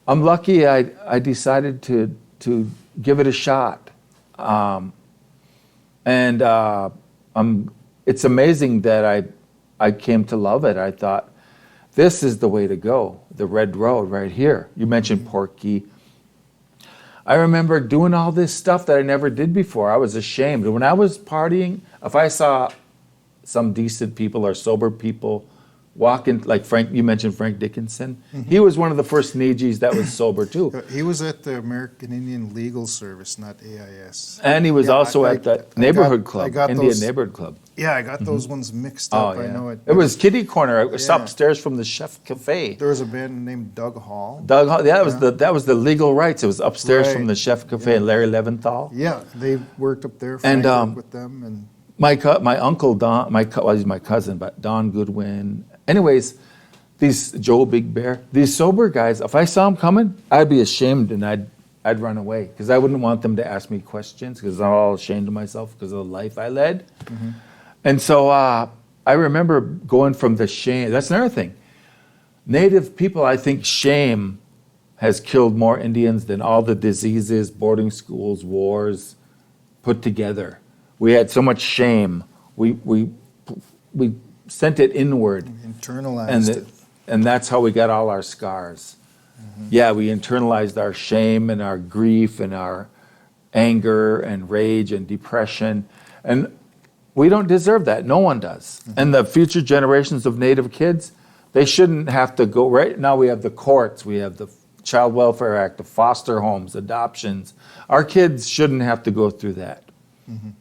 lucky I decided to give it a shot. It's amazing that I came to love it. I thought, this is the way to go, the red road right here. You mentioned Porky. I remember doing all this stuff that I never did before. I was ashamed. When I was partying, if I saw some decent people or sober people walking, like Frank, you mentioned Frank Dickinson. He was one of the first Nijis that was sober too. He was at the American Indian Legal Service, not AIS. And he was also at the neighborhood club, Indian those, neighborhood club. Yeah, I got those ones mixed up. Oh, yeah. I know it. It was Kitty Corner. It was upstairs from the Chef Cafe. There was a band named Doug Hall. Doug Hall. Yeah, that was the Legal Rights. It was upstairs from the Chef Cafe. And Larry Leventhal. Yeah, they worked up there. Frank worked with them and. My uncle Don, he's my cousin, but Don Goodwin. Anyways, these Joe Big Bear, these sober guys, if I saw them coming, I'd be ashamed and I'd run away because I wouldn't want them to ask me questions because I'm all ashamed of myself because of the life I led. And so I remember going from the shame. That's another thing. Native people, I think shame has killed more Indians than all the diseases, boarding schools, wars put together. We had so much shame. We sent it inward. Internalized it. And that's how we got all our scars. Yeah, we internalized our shame and our grief and our anger and rage and depression. And we don't deserve that. No one does. And the future generations of Native kids, they shouldn't have to go. Right now we have the courts, we have the Child Welfare Act, the foster homes, adoptions. Our kids shouldn't have to go through that.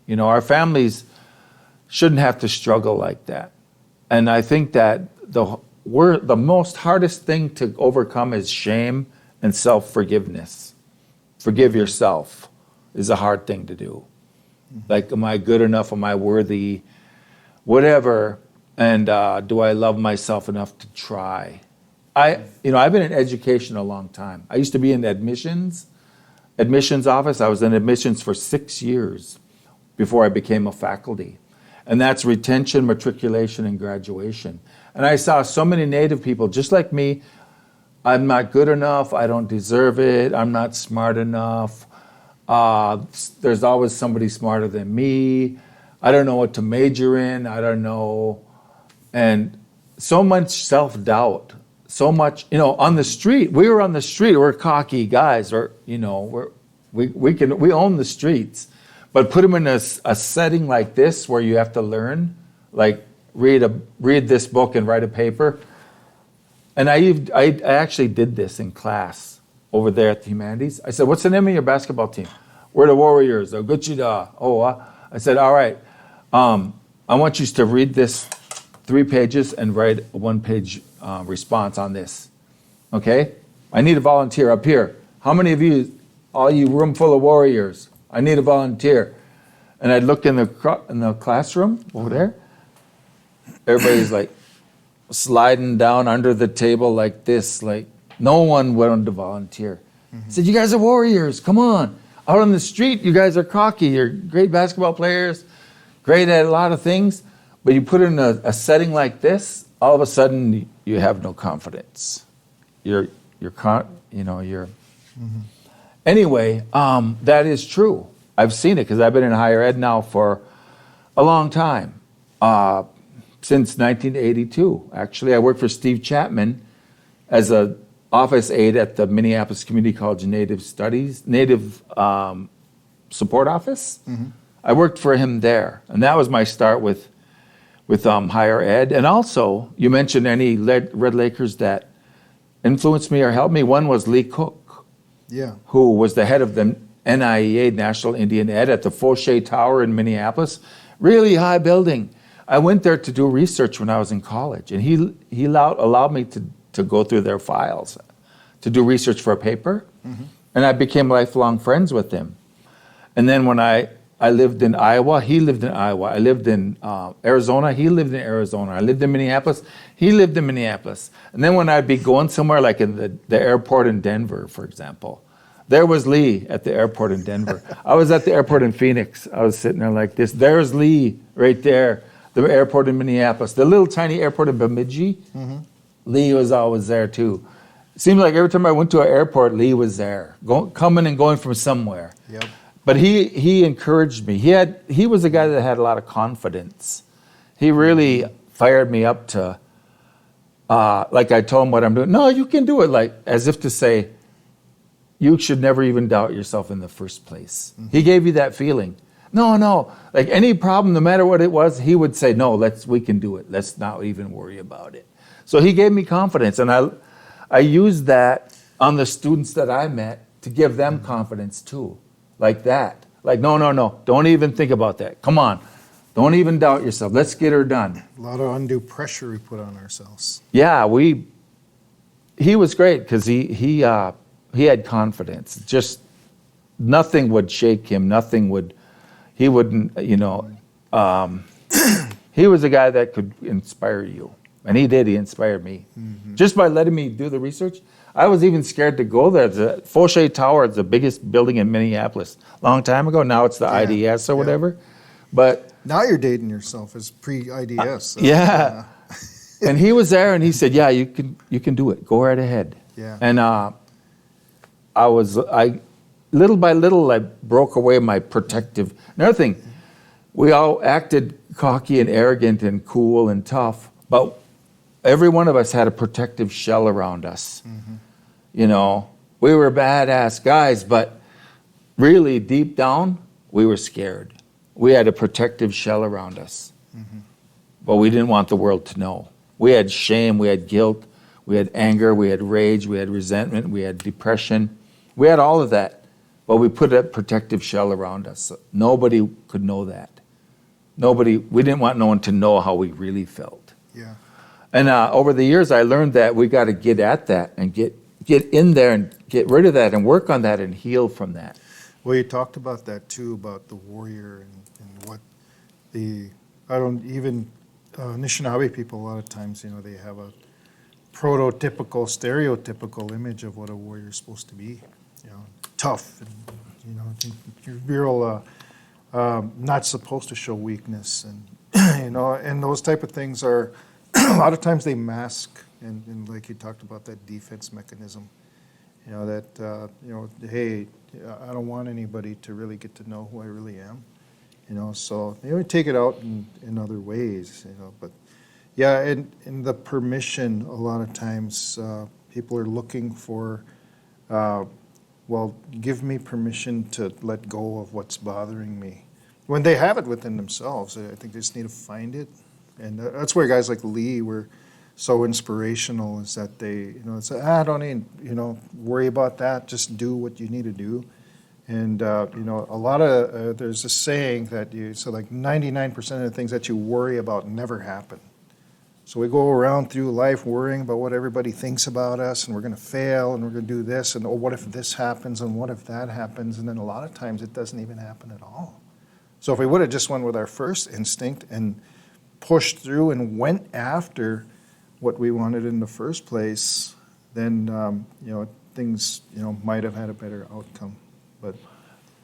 You know, our families shouldn't have to struggle like that. And I think that the most hardest thing to overcome is shame and self-forgiveness. Forgive yourself is a hard thing to do. Like, am I good enough? Am I worthy? Whatever. And do I love myself enough to try? I've been in education a long time. I used to be in admissions office. I was in admissions for 6 years before I became a faculty. And that's retention, matriculation, and graduation. And I saw so many Native people, just like me, I'm not good enough, I don't deserve it, I'm not smart enough, there's always somebody smarter than me, I don't know what to major in, I don't know. And so much self-doubt, so much, on the street, we were on the street, we're cocky guys, or, we own the streets. But put them in a setting like this where you have to learn, like read this book and write a paper. And I actually did this in class over there at the Humanities. I said, what's the name of your basketball team? We're the Warriors, or Guchida. I said, all right, I want you to read this 3 pages and write a 1-page response on this. Okay? I need a volunteer up here. How many of you, all you room full of Warriors? I need a volunteer. And I'd look in the classroom over there. Everybody's like sliding down under the table like this. Like no one wanted to volunteer. I said, you guys are warriors. Come on. Out on the street, you guys are cocky. You're great basketball players, great at a lot of things, but you put in a setting like this, all of a sudden you have no confidence. Anyway, that is true. I've seen it because I've been in higher ed now for a long time, since 1982. Actually, I worked for Steve Chapman as a office aide at the Minneapolis Community College Native Support Office. I worked for him there, and that was my start with higher ed. And also, you mentioned any Red Lakers that influenced me or helped me. One was Lee Cook, who was the head of the NIEA, National Indian Ed, at the Fauché Tower in Minneapolis. Really high building. I went there to do research when I was in college, and he allowed me to go through their files to do research for a paper, and I became lifelong friends with him. And then when I lived in Iowa, he lived in Iowa. I lived in Arizona, he lived in Arizona. I lived in Minneapolis, he lived in Minneapolis. And then when I'd be going somewhere, like in the airport in Denver, for example, there was Lee at the airport in Denver. I was at the airport in Phoenix. I was sitting there like this. There's Lee right there, the airport in Minneapolis. The little tiny airport in Bemidji, Lee was always there too. It seemed like every time I went to an airport, Lee was there, coming and going from somewhere. Yep. But he encouraged me. He was a guy that had a lot of confidence. He really fired me up to, like I told him what I'm doing. No, you can do it, like as if to say, you should never even doubt yourself in the first place. He gave you that feeling. No, like any problem, no matter what it was, he would say, no, we can do it. Let's not even worry about it. So he gave me confidence, and I used that on the students that I met to give them confidence too, like that. Like, no, don't even think about that. Come on, don't even doubt yourself. Let's get her done. A lot of undue pressure we put on ourselves. Yeah, he was great because he had confidence. Just nothing would shake him. He wouldn't, he was a guy that could inspire you. And he did, he inspired me. Just by letting me do the research. I was even scared to go there. The Fauché Tower is the biggest building in Minneapolis. Long time ago, now it's the IDS or whatever. But now you're dating yourself as pre-IDS. So, yeah. And he was there and he said, yeah, you can do it. Go right ahead. Yeah. And little by little, I broke away my protective. Another thing, we all acted cocky and arrogant and cool and tough, but every one of us had a protective shell around us. We were badass guys, but really deep down, we were scared. We had a protective shell around us, but we didn't want the world to know. We had shame, we had guilt, we had anger, we had rage, we had resentment, we had depression. We had all of that, but we put a protective shell around us. So nobody could know that. We didn't want no one to know how we really felt. Yeah. And over the years, I learned that we got to get at that and get in there and get rid of that and work on that and heal from that. Well, you talked about that too, about the warrior and what Anishinaabe people, a lot of times, they have a prototypical, stereotypical image of what a warrior is supposed to be. Tough, and, you're real, not supposed to show weakness, and, and those type of things are, a lot of times they mask, and like you talked about, that defense mechanism, hey, I don't want anybody to really get to know who I really am, so we take it out in other ways, but yeah, and the permission, a lot of times people are looking for, well, give me permission to let go of what's bothering me. When they have it within themselves, I think they just need to find it. And that's where guys like Lee were so inspirational, is that they, it's don't even, worry about that. Just do what you need to do. And, a lot of, there's a saying that like 99% of the things that you worry about never happen. So we go around through life worrying about what everybody thinks about us, and we're going to fail, and we're going to do this, and what if this happens, and what if that happens, and then a lot of times it doesn't even happen at all. So if we would have just went with our first instinct and pushed through and went after what we wanted in the first place, then things might have had a better outcome. But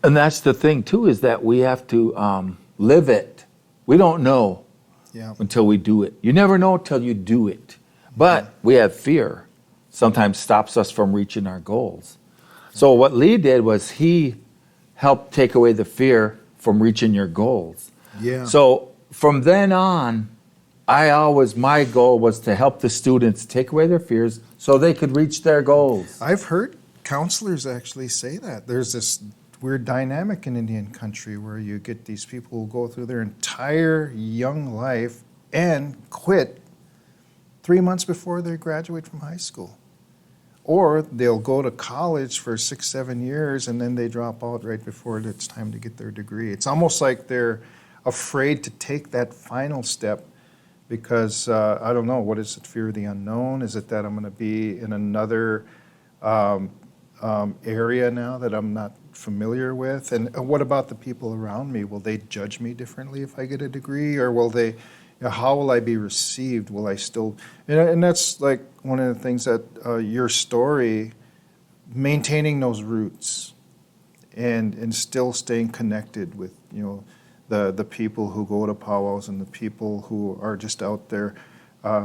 And that's the thing too, is that we have to live it. We don't know Yeah. until we do it. You never know until you do it. But we have fear. Sometimes stops us from reaching our goals. So what Lee did was he helped take away the fear from reaching your goals. Yeah. So from then on, my goal was to help the students take away their fears so they could reach their goals. I've heard counselors actually say that. There's this weird dynamic in Indian country where you get these people who go through their entire young life and quit 3 months before they graduate from high school. Or they'll go to college for 6, 7 years and then they drop out right before it's time to get their degree. It's almost like they're afraid to take that final step because, I don't know, what is it, fear of the unknown? Is it that I'm going to be in another area now that I'm not familiar with? And what about the people around me? Will they judge me differently if I get a degree? Or will they, how will I be received? Will I still, and that's like one of the things that your story, maintaining those roots and still staying connected with, the people who go to powwows and the people who are just out there.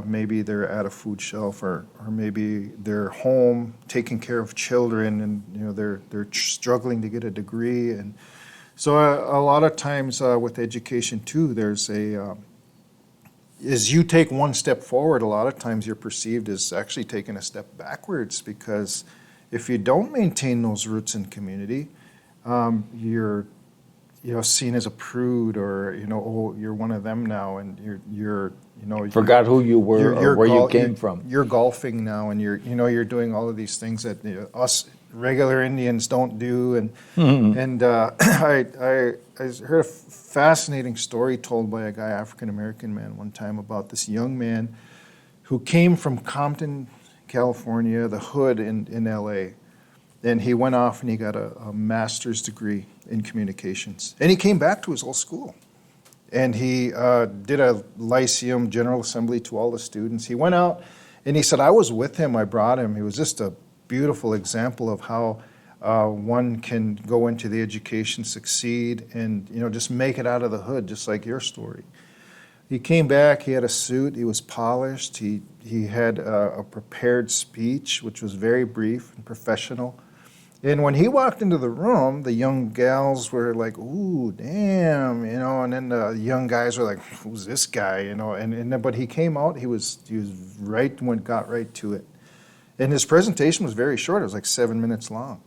Maybe they're at a food shelf or maybe they're home taking care of children and they're struggling to get a degree. And so a lot of times with education too, there's as you take one step forward, a lot of times you're perceived as actually taking a step backwards, because if you don't maintain those roots in community, you're seen as a prude, or oh, you're one of them now, and you're Forgot who you were or where you came from. You're golfing now, and you're doing all of these things that us regular Indians don't do. And I heard a fascinating story told by a guy, African American man, one time about this young man who came from Compton, California, the hood in L.A. And he went off and he got a master's degree in communications. And he came back to his old school. And he did a lyceum general assembly to all the students. He went out and he said, I was with him, I brought him. He was just a beautiful example of how one can go into the education, succeed, and just make it out of the hood, just like your story. He came back, he had a suit, he was polished, he had a prepared speech, which was very brief and professional. And when he walked into the room, the young gals were like, ooh, damn, and then the young guys were like, who's this guy, but he came out, he was right, got right to it. And his presentation was very short, it was like 7 minutes long.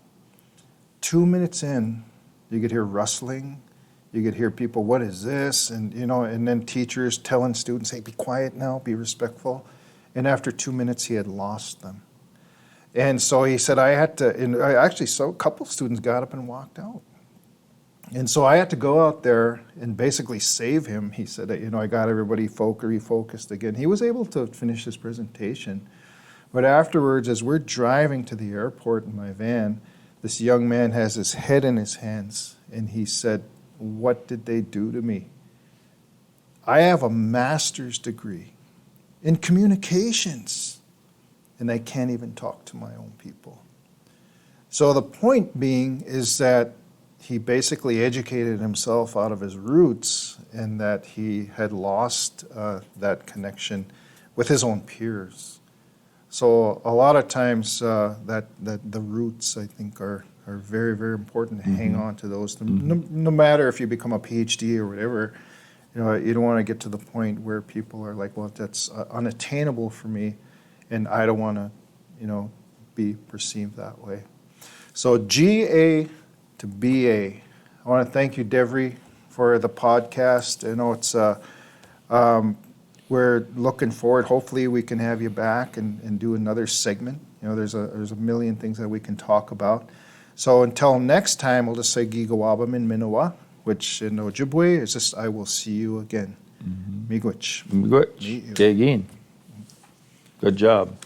2 minutes in, you could hear rustling, you could hear people, what is this? And then teachers telling students, hey, be quiet now, be respectful. And after 2 minutes, he had lost them. And so he said, I had to, and a couple students got up and walked out. And so I had to go out there and basically save him. He said, I got everybody refocused again. He was able to finish his presentation. But afterwards, as we're driving to the airport in my van, this young man has his head in his hands. And he said, what did they do to me? I have a master's degree in communications, and I can't even talk to my own people. So the point being is that he basically educated himself out of his roots, and that he had lost that connection with his own peers. So a lot of times that the roots, I think, are very, very important to hang on to those. No matter if you become a PhD or whatever, you don't want to get to the point where people are like, well, that's unattainable for me, and I don't want to, be perceived that way. So GA to BA. I want to thank you, Devery, for the podcast. I know it's we're looking forward. Hopefully, we can have you back and do another segment. There's a million things that we can talk about. So until next time, we'll just say Gigawaba min Minowa, which in Ojibwe is just I will see you again. Miigwech. Good. Dig in. Good job.